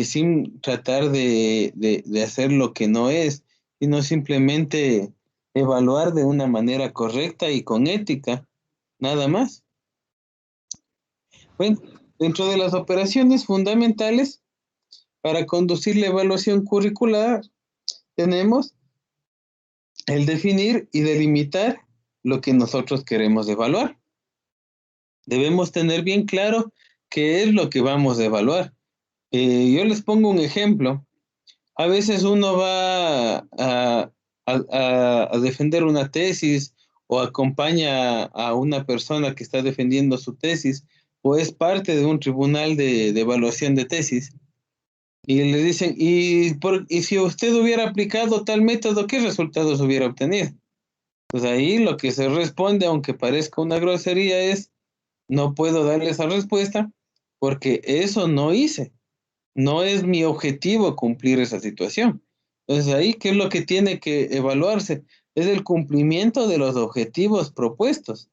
sin tratar de hacer lo que no es, sino simplemente evaluar de una manera correcta y con ética, nada más. Bueno, dentro de las operaciones fundamentales para conducir la evaluación curricular, tenemos el definir y delimitar lo que nosotros queremos evaluar. Debemos tener bien claro qué es lo que vamos a evaluar. Yo les pongo un ejemplo. A veces uno va a defender una tesis o acompaña a una persona que está defendiendo su tesis o es parte de un tribunal de evaluación de tesis y le dicen, y si usted hubiera aplicado tal método, ¿qué resultados hubiera obtenido? Pues ahí lo que se responde, aunque parezca una grosería, es no puedo darle esa respuesta porque eso no hice. No es mi objetivo cumplir esa situación. Entonces ahí, ¿qué es lo que tiene que evaluarse? es el cumplimiento de los objetivos propuestos.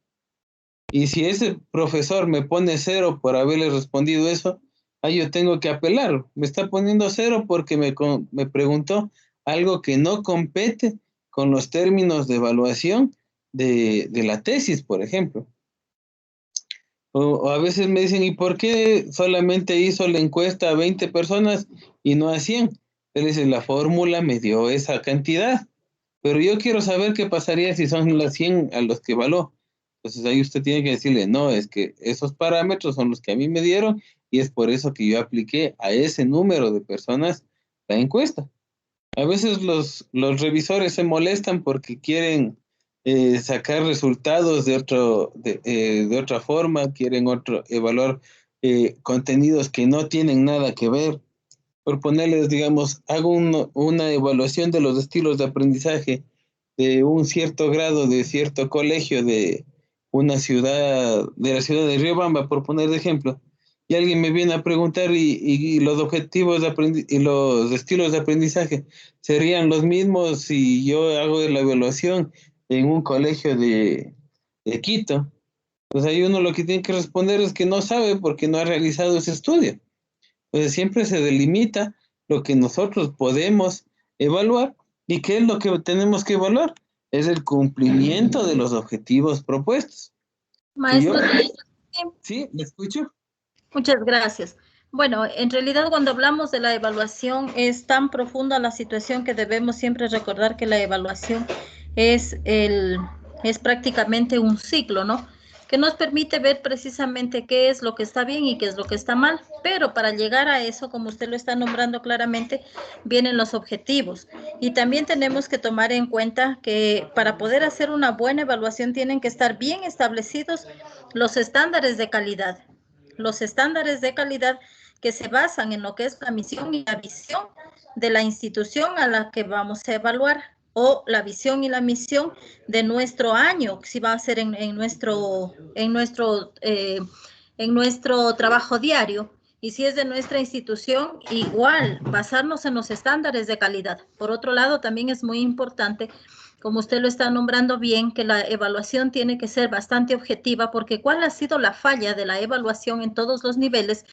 Y si ese profesor me pone 0 por haberle respondido eso, yo tengo que apelar. Me está poniendo 0 porque me preguntó algo que no compete con los términos de evaluación de la tesis, por ejemplo. O a veces me dicen, ¿y por qué solamente hizo la encuesta a 20 personas y no a 100? Él dice, la fórmula me dio esa cantidad, pero yo quiero saber qué pasaría si son las 100 a los que evaluó. Entonces ahí usted tiene que decirle, no, es que esos parámetros son los que a mí me dieron y es por eso que yo apliqué a ese número de personas la encuesta. A veces los revisores se molestan porque quieren sacar resultados de otra forma, quieren evaluar contenidos que no tienen nada que ver. Por ponerles, digamos, hago una evaluación de los estilos de aprendizaje de un cierto grado de cierto colegio de una ciudad, de la ciudad de Riobamba, por poner de ejemplo, y alguien me viene a preguntar y los objetivos y los estilos de aprendizaje serían los mismos si yo hago la evaluación en un colegio de Quito. Pues ahí uno lo que tiene que responder es que no sabe porque no ha realizado ese estudio. Entonces siempre se delimita lo que nosotros podemos evaluar. ¿Y qué es lo que tenemos que evaluar? Es el cumplimiento de los objetivos propuestos. Maestro, ¿Sí? ¿Me escucho? Muchas gracias. Bueno, en realidad cuando hablamos de la evaluación es tan profunda la situación que debemos siempre recordar que la evaluación es prácticamente un ciclo, ¿no? Que nos permite ver precisamente qué es lo que está bien y qué es lo que está mal. Pero para llegar a eso, como usted lo está nombrando claramente, vienen los objetivos. Y también tenemos que tomar en cuenta que para poder hacer una buena evaluación tienen que estar bien establecidos los estándares de calidad. Los estándares de calidad que se basan en lo que es la misión y la visión de la institución a la que vamos a evaluar, o la visión y la misión de nuestro año, si va a ser en nuestro trabajo diario, y si es de nuestra institución, igual, basarnos en los estándares de calidad. Por otro lado, también es muy importante, como usted lo está nombrando bien, que la evaluación tiene que ser bastante objetiva, porque ¿cuál ha sido la falla de la evaluación en todos los niveles?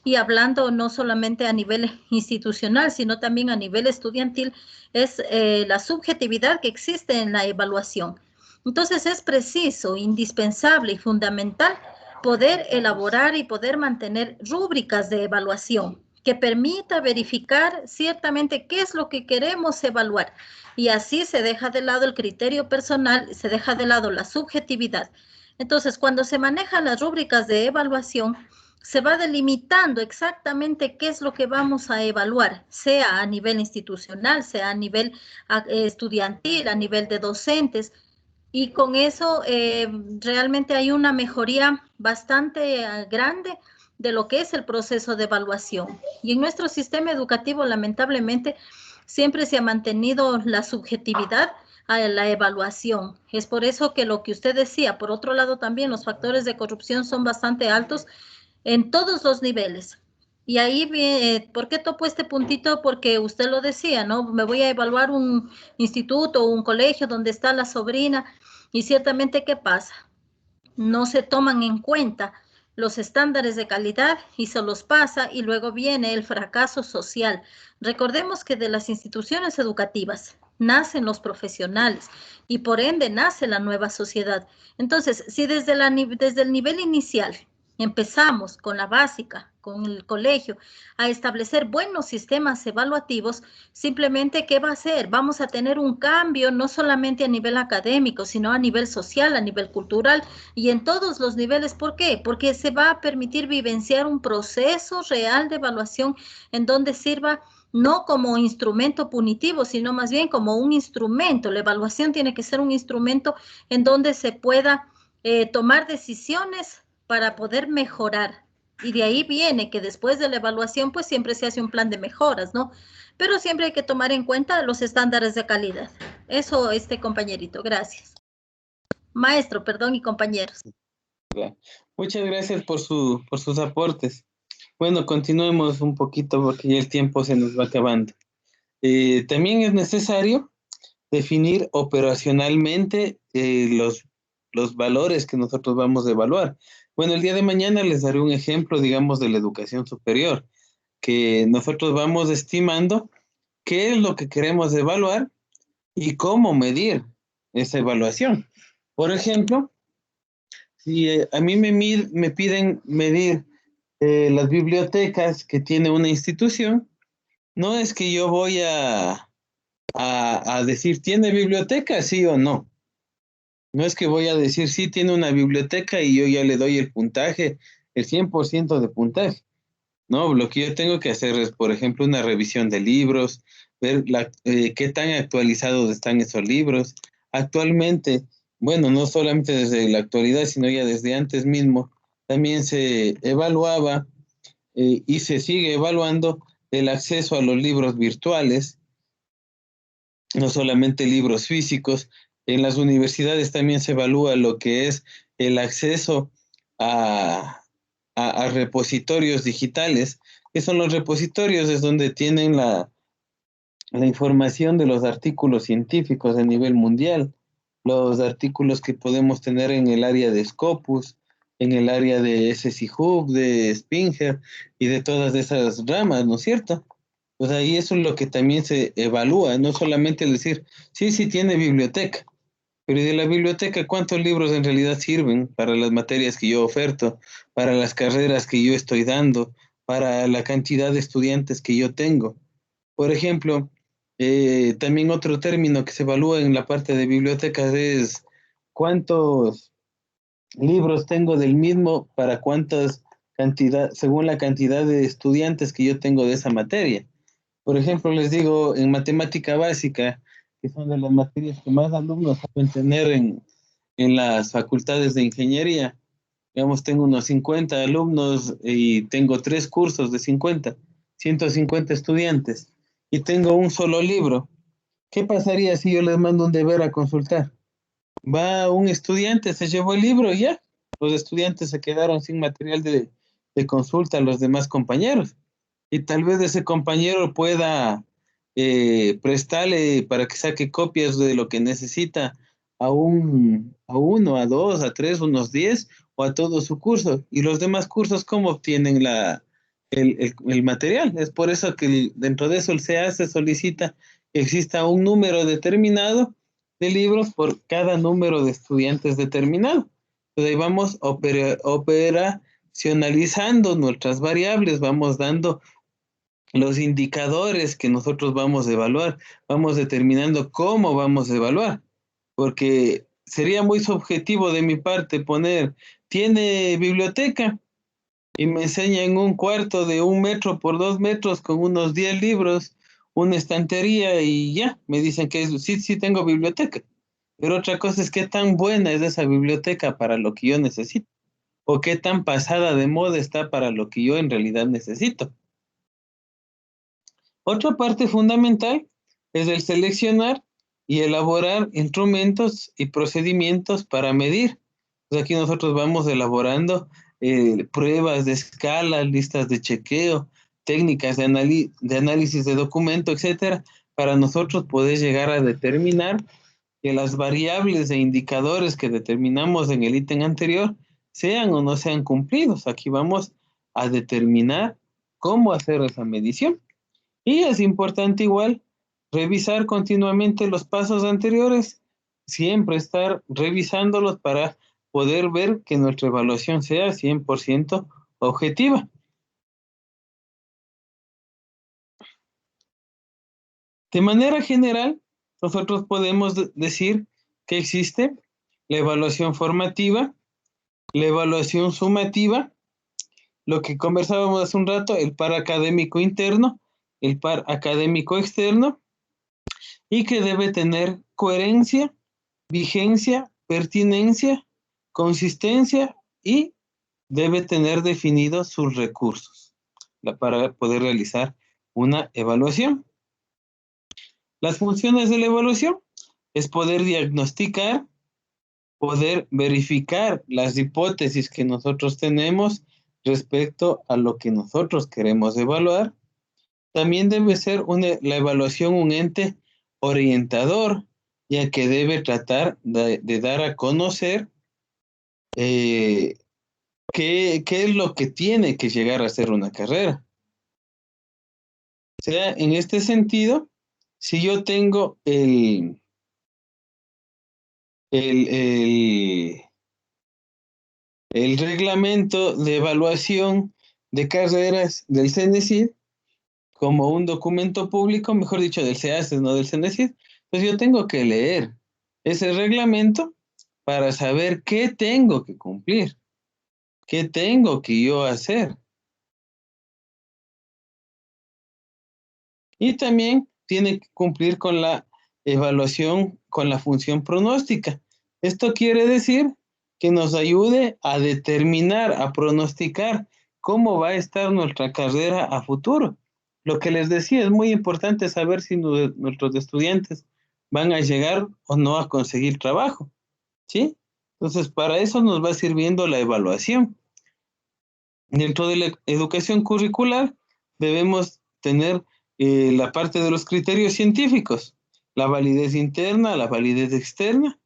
Y hablando no solamente a nivel institucional, sino también a nivel estudiantil, es la subjetividad que existe en la evaluación. Entonces es preciso, indispensable y fundamental poder elaborar y poder mantener rúbricas de evaluación que permita verificar ciertamente qué es lo que queremos evaluar. Y así se deja de lado el criterio personal, se deja de lado la subjetividad. Entonces, cuando se manejan las rúbricas de evaluación, se va delimitando exactamente qué es lo que vamos a evaluar, sea a nivel institucional, sea a nivel estudiantil, a nivel de docentes, y con eso realmente hay una mejoría bastante grande de lo que es el proceso de evaluación. Y en nuestro sistema educativo, lamentablemente, siempre se ha mantenido la subjetividad a la evaluación. Es por eso que lo que usted decía, por otro lado también los factores de corrupción son bastante altos en todos los niveles. Y ahí, ¿por qué topo este puntito? Porque usted lo decía, ¿no? Me voy a evaluar un instituto o un colegio donde está la sobrina y ciertamente, ¿qué pasa? No se toman en cuenta los estándares de calidad y se los pasa y luego viene el fracaso social. Recordemos que de las instituciones educativas nacen los profesionales y por ende nace la nueva sociedad. Entonces, si desde el nivel inicial empezamos con la básica, con el colegio, a establecer buenos sistemas evaluativos, simplemente, ¿qué va a hacer? Vamos a tener un cambio no solamente a nivel académico, sino a nivel social, a nivel cultural y en todos los niveles. ¿Por qué? Porque se va a permitir vivenciar un proceso real de evaluación en donde sirva no como instrumento punitivo, sino más bien como un instrumento. La evaluación tiene que ser un instrumento en donde se pueda tomar decisiones para poder mejorar. Y de ahí viene que después de la evaluación, pues siempre se hace un plan de mejoras, ¿no? Pero siempre hay que tomar en cuenta los estándares de calidad. Eso, compañerito, gracias. Maestro, perdón, y compañeros. Muchas gracias por sus aportes. Bueno, continuemos un poquito porque ya el tiempo se nos va acabando. También es necesario definir operacionalmente los valores que nosotros vamos a evaluar. Bueno, el día de mañana les daré un ejemplo, digamos, de la educación superior, que nosotros vamos estimando qué es lo que queremos evaluar y cómo medir esa evaluación. Por ejemplo, si a mí me piden medir las bibliotecas que tiene una institución, no es que yo voy a decir, ¿tiene biblioteca? Sí o no. No es que voy a decir, sí, tiene una biblioteca y yo ya le doy el puntaje, el 100% de puntaje. No, lo que yo tengo que hacer es, por ejemplo, una revisión de libros, ver qué tan actualizados están esos libros. Actualmente, bueno, no solamente desde la actualidad, sino ya desde antes mismo, también se evaluaba y se sigue evaluando el acceso a los libros virtuales, no solamente libros físicos. En las universidades también se evalúa lo que es el acceso a repositorios digitales. ¿Qué son los repositorios? Es donde tienen la información de los artículos científicos a nivel mundial, los artículos que podemos tener en el área de Scopus, en el área de SSI Hub, de Spinger y de todas esas ramas, ¿no es cierto? Pues ahí eso es lo que también se evalúa, no solamente decir, sí, sí tiene biblioteca, pero ¿y de la biblioteca cuántos libros en realidad sirven para las materias que yo oferto, para las carreras que yo estoy dando, para la cantidad de estudiantes que yo tengo? Por ejemplo, también otro término que se evalúa en la parte de bibliotecas es cuántos libros tengo del mismo para cuántas cantidad, según la cantidad de estudiantes que yo tengo de esa materia. Por ejemplo, les digo, en matemática básica, que son de las materias que más alumnos saben tener en las facultades de ingeniería, digamos, tengo unos 50 alumnos y tengo 3 cursos de 50, 150 estudiantes, y tengo un solo libro. ¿Qué pasaría si yo les mando un deber a consultar? Va un estudiante, se llevó el libro y ya, los estudiantes se quedaron sin material de consulta a los demás compañeros. Y tal vez ese compañero pueda prestarle para que saque copias de lo que necesita a uno, a dos, a tres, unos 10 o a todo su curso. Y los demás cursos, ¿cómo obtienen el material? Es por eso que dentro de eso el CA se solicita que exista un número determinado de libros por cada número de estudiantes determinado. Entonces ahí vamos operacionalizando nuestras variables, vamos dando los indicadores que nosotros vamos a evaluar, vamos determinando cómo vamos a evaluar, porque sería muy subjetivo de mi parte poner, ¿tiene biblioteca? Y me enseña en un cuarto de 1 metro por 2 metros con unos 10 libros, una estantería y ya, me dicen que sí, sí tengo biblioteca. Pero otra cosa es qué tan buena es esa biblioteca para lo que yo necesito, o qué tan pasada de moda está para lo que yo en realidad necesito. Otra parte fundamental es el seleccionar y elaborar instrumentos y procedimientos para medir. Pues aquí nosotros vamos elaborando pruebas de escala, listas de chequeo, técnicas de análisis de documento, etcétera, para nosotros poder llegar a determinar que las variables e indicadores que determinamos en el ítem anterior sean o no sean cumplidos. Aquí vamos a determinar cómo hacer esa medición. Y es importante igual revisar continuamente los pasos anteriores, siempre estar revisándolos para poder ver que nuestra evaluación sea 100% objetiva. De manera general, nosotros podemos decir que existe la evaluación formativa, la evaluación sumativa, lo que conversábamos hace un rato, el par académico interno, el par académico externo, y que debe tener coherencia, vigencia, pertinencia, consistencia y debe tener definidos sus recursos para poder realizar una evaluación. Las funciones de la evaluación es poder diagnosticar, poder verificar las hipótesis que nosotros tenemos respecto a lo que nosotros queremos evaluar. También debe ser la evaluación un ente orientador, ya que debe tratar de dar a conocer qué es lo que tiene que llegar a ser una carrera. O sea, en este sentido, si yo tengo el reglamento de evaluación de carreras del CENESID como un documento público, mejor dicho, del CEACES, no del CENESID, pues yo tengo que leer ese reglamento para saber qué tengo que cumplir, qué tengo que yo hacer. Y también tiene que cumplir con la evaluación, con la función pronóstica. Esto quiere decir que nos ayude a determinar, a pronosticar cómo va a estar nuestra carrera a futuro. Lo que les decía, es muy importante saber si nuestros estudiantes van a llegar o no a conseguir trabajo, ¿sí? Entonces, para eso nos va sirviendo la evaluación. Dentro de la educación curricular debemos tener la parte de los criterios científicos, la validez interna, la validez externa,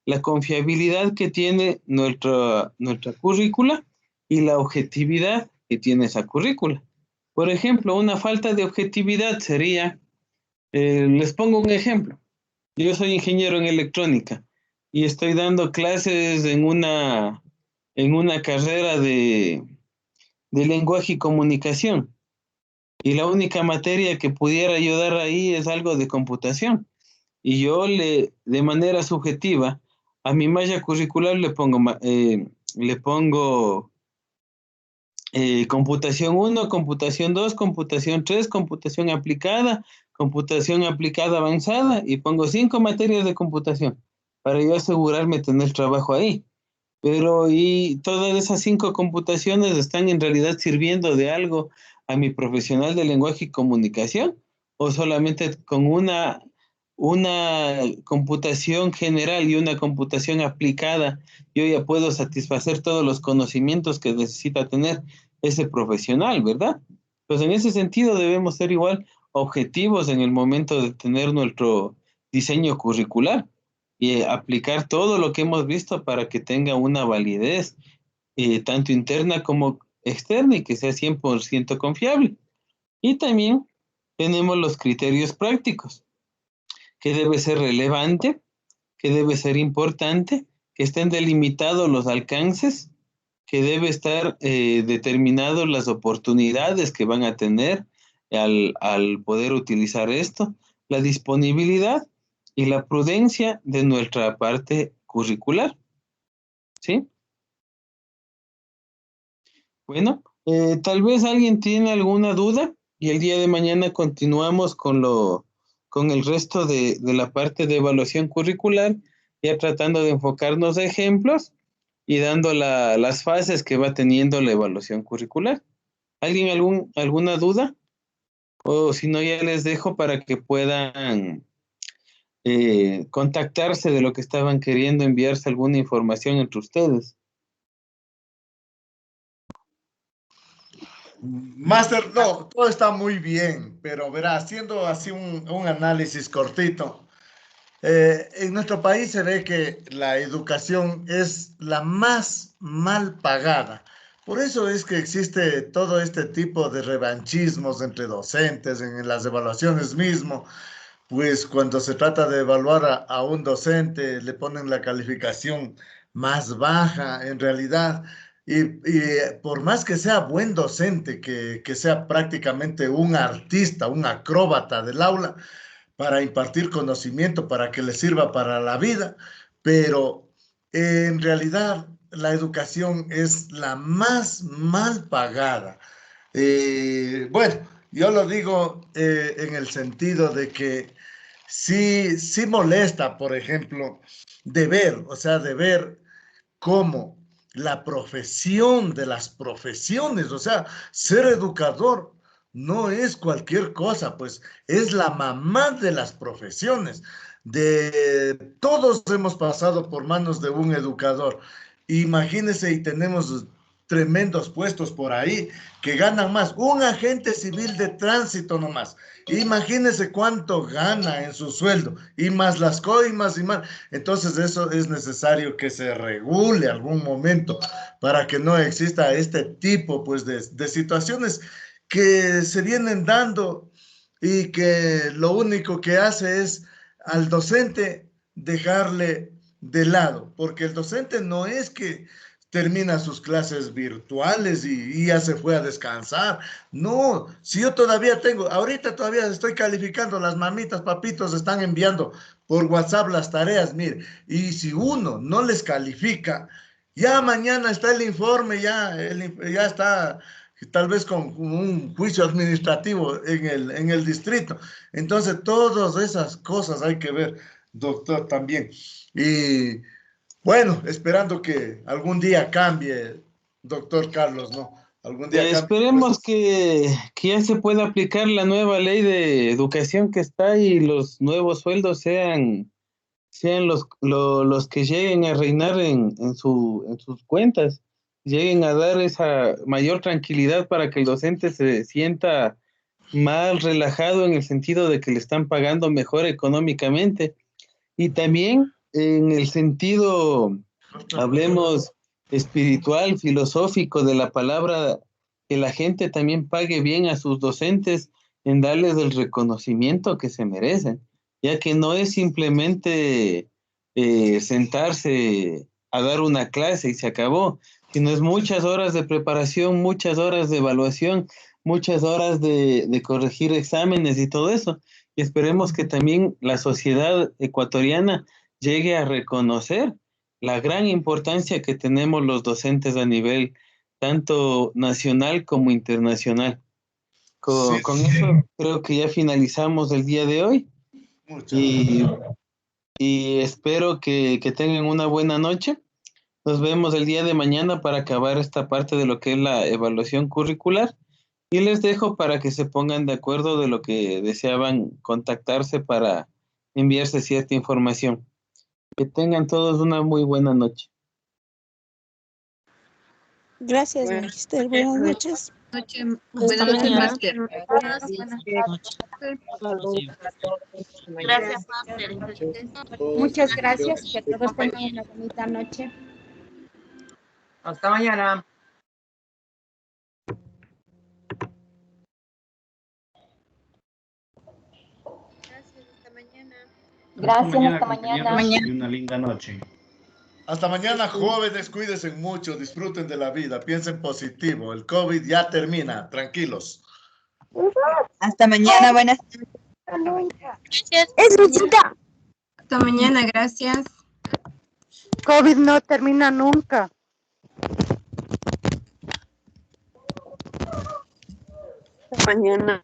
la confiabilidad que tiene nuestra currícula y la objetividad que tiene esa currícula. Por ejemplo, una falta de objetividad sería, les pongo un ejemplo. Yo soy ingeniero en electrónica y estoy dando clases en una carrera de lenguaje y comunicación. Y la única materia que pudiera ayudar ahí es algo de computación. Y yo de manera subjetiva, a mi malla curricular le pongo computación 1, computación 2, computación 3, computación aplicada avanzada, y pongo 5 materias de computación para yo asegurarme tener trabajo ahí. Pero, ¿y todas esas 5 computaciones están en realidad sirviendo de algo a mi profesional de lenguaje y comunicación? ¿O solamente con una computación general y una computación aplicada yo ya puedo satisfacer todos los conocimientos que necesita tener ese profesional, verdad? Pues en ese sentido debemos ser igual objetivos en el momento de tener nuestro diseño curricular y aplicar todo lo que hemos visto para que tenga una validez tanto interna como externa y que sea 100% confiable. Y también tenemos los criterios prácticos, que debe ser relevante, que debe ser importante, que estén delimitados los alcances, que debe estar determinados las oportunidades que van a tener al poder utilizar esto, la disponibilidad y la prudencia de nuestra parte curricular, ¿sí? Bueno, tal vez alguien tiene alguna duda y el día de mañana continuamos con el resto de la parte de evaluación curricular, ya tratando de enfocarnos a ejemplos y dando las fases que va teniendo la evaluación curricular. ¿Alguien alguna duda? O si no, ya les dejo para que puedan contactarse de lo que estaban queriendo enviarse alguna información entre ustedes. Máster, no, todo está muy bien, pero verá, haciendo así un análisis cortito, en nuestro país se ve que la educación es la más mal pagada. Por eso es que existe todo este tipo de revanchismos entre docentes, en las evaluaciones mismo. Pues cuando se trata de evaluar a un docente, le ponen la calificación más baja en realidad. Y por más que sea buen docente, que sea prácticamente un artista, un acróbata del aula, para impartir conocimiento, para que le sirva para la vida, pero en realidad la educación es la más mal pagada. Bueno, yo lo digo en el sentido de que sí molesta, por ejemplo, de ver cómo la profesión de las profesiones, o sea, ser educador no es cualquier cosa, pues es la mamá de las profesiones. Todos hemos pasado por manos de un educador. Imagínense, y tenemos tremendos puestos por ahí que ganan más. Un agente civil de tránsito nomás. Imagínense cuánto gana en su sueldo y más las coimas y más. Entonces eso es necesario que se regule algún momento para que no exista este tipo pues de situaciones que se vienen dando y que lo único que hace es al docente dejarle de lado, porque el docente no es que termina sus clases virtuales y ya se fue a descansar. No, si yo todavía tengo, ahorita todavía estoy calificando, las mamitas, papitos están enviando por WhatsApp las tareas, mire, y si uno no les califica, ya mañana está el informe, ya está tal vez con un juicio administrativo en el distrito. Entonces, todas esas cosas hay que ver, doctor, también. Y bueno, esperando que algún día cambie, doctor Carlos, ¿no? Algún día cambie. Esperemos que ya se pueda aplicar la nueva ley de educación que está y los nuevos sueldos sean los que lleguen a reinar en sus cuentas, lleguen a dar esa mayor tranquilidad para que el docente se sienta más relajado en el sentido de que le están pagando mejor económicamente. Y también en el sentido, hablemos espiritual, filosófico de la palabra, que la gente también pague bien a sus docentes en darles el reconocimiento que se merecen, ya que no es simplemente sentarse a dar una clase y se acabó, sino es muchas horas de preparación, muchas horas de evaluación, muchas horas de corregir exámenes y todo eso. Y esperemos que también la sociedad ecuatoriana llegue a reconocer la gran importancia que tenemos los docentes a nivel tanto nacional como internacional. Con eso creo que ya finalizamos el día de hoy. Y espero que tengan una buena noche. Nos vemos el día de mañana para acabar esta parte de lo que es la evaluación curricular. Y les dejo para que se pongan de acuerdo de lo que deseaban contactarse para enviarse cierta información. Que tengan todos una muy buena noche. Gracias, Magister. Buenas noches. Buenas noches, Máster. Gracias, Máster. Muchas gracias. Que todos tengan una bonita noche. Hasta mañana. Gracias, hasta mañana. Y una linda noche. Hasta mañana, jóvenes, cuídense mucho, disfruten de la vida, piensen positivo, el COVID ya termina, tranquilos. Hasta mañana, buenas Gracias. Hasta mañana, gracias. COVID no termina nunca. Hasta mañana.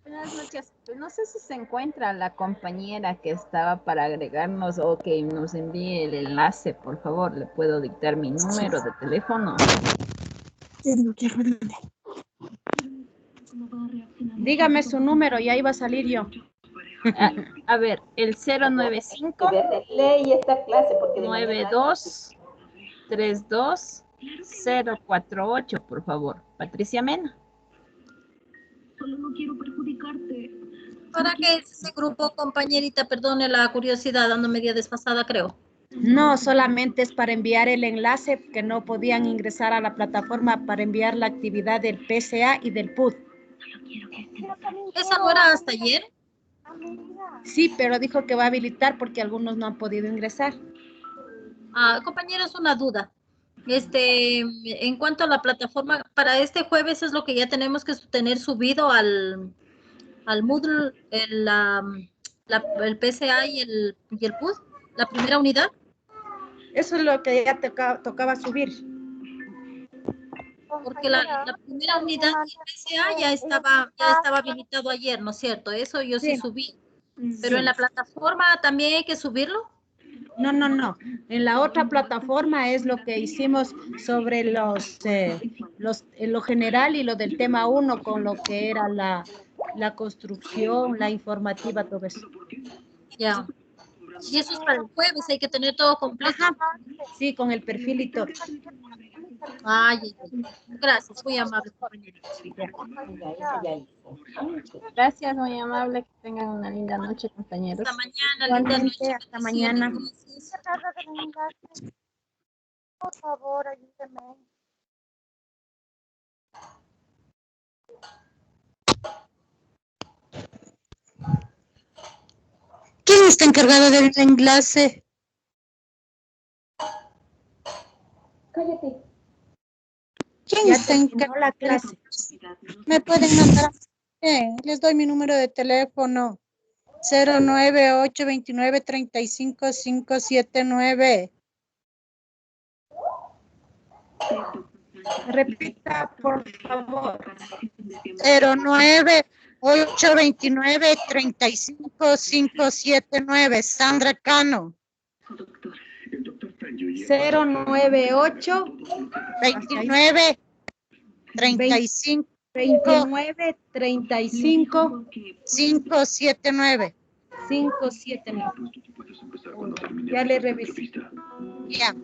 Buenas noches. No sé si se encuentra la compañera que estaba para agregarnos o que nos envíe el enlace, por favor. ¿Le puedo dictar mi número de teléfono? Dígame su número y ahí va a salir yo. A ver, el 095 Leí esta clase porque 92 32 048, por favor. Patricia Mena. Solo no quiero perjudicarte. ¿Para qué es ese grupo, compañerita? Perdone la curiosidad, ando media desfasada, creo. No, solamente es para enviar el enlace, que no podían ingresar a la plataforma para enviar la actividad del PCA y del PUD. ¿Esa no era hasta ayer? Sí, pero dijo que va a habilitar porque algunos no han podido ingresar. Compañeros, una duda. En cuanto a la plataforma, para este jueves es lo que ya tenemos que tener subido al Moodle, el PCA y el PUD, la primera unidad. Eso es lo que ya tocaba subir. Porque la primera unidad del PCA ya estaba habilitado ayer, ¿no es cierto? Eso yo sí subí. Pero en la plataforma también hay que subirlo. No. En la otra plataforma es lo que hicimos sobre lo general y lo del tema 1 con lo que era la construcción, la informativa, todo eso. Ya. Y eso es para el jueves, hay que tener todo completo. Ajá. Sí, con el perfil y todo. Ay, gracias, muy amable, compañera. Gracias, muy amable. Que tengan una linda noche, compañeros. Hasta mañana, linda Igualmente, noche. hasta mañana. Por favor, ayúdeme. ¿Quién está encargado del enlace? Cállate. ¿Quién Ya está terminó encargado? la clase. Me pueden mandar. Les doy mi número de teléfono. 09829355579. Repita, por favor. 09829355579. Sandra Cano. 098 29 35 29 35 579. 579. Ya le revisé. Ya.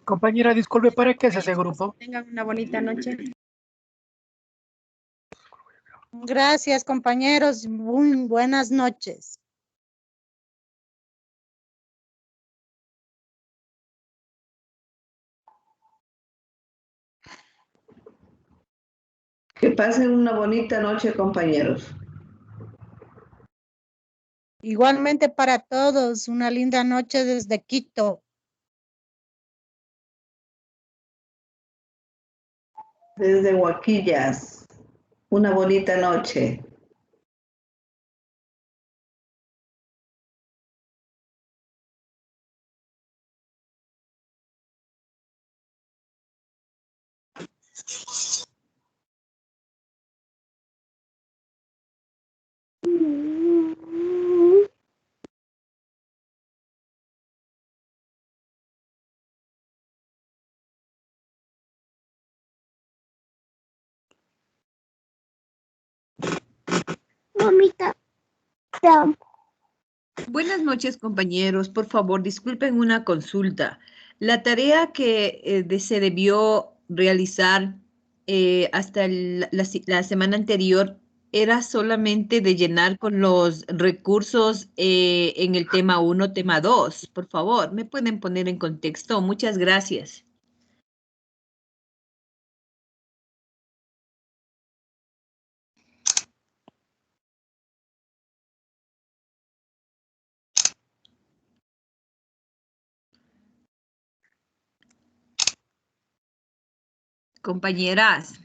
Compañera, disculpe, ¿para qué es ese grupo? Tengan una bonita noche. Gracias, compañeros. Muy buenas noches. Que pasen una bonita noche, compañeros. Igualmente para todos, una linda noche desde Quito. Desde Huaquillas, una bonita noche. Mamita, Buenas noches, compañeros. Por favor, disculpen una consulta. La tarea que se debió realizar hasta la semana anterior era solamente de llenar con los recursos en el tema 1, tema 2. Por favor, ¿me pueden poner en contexto? Muchas gracias. Compañeras.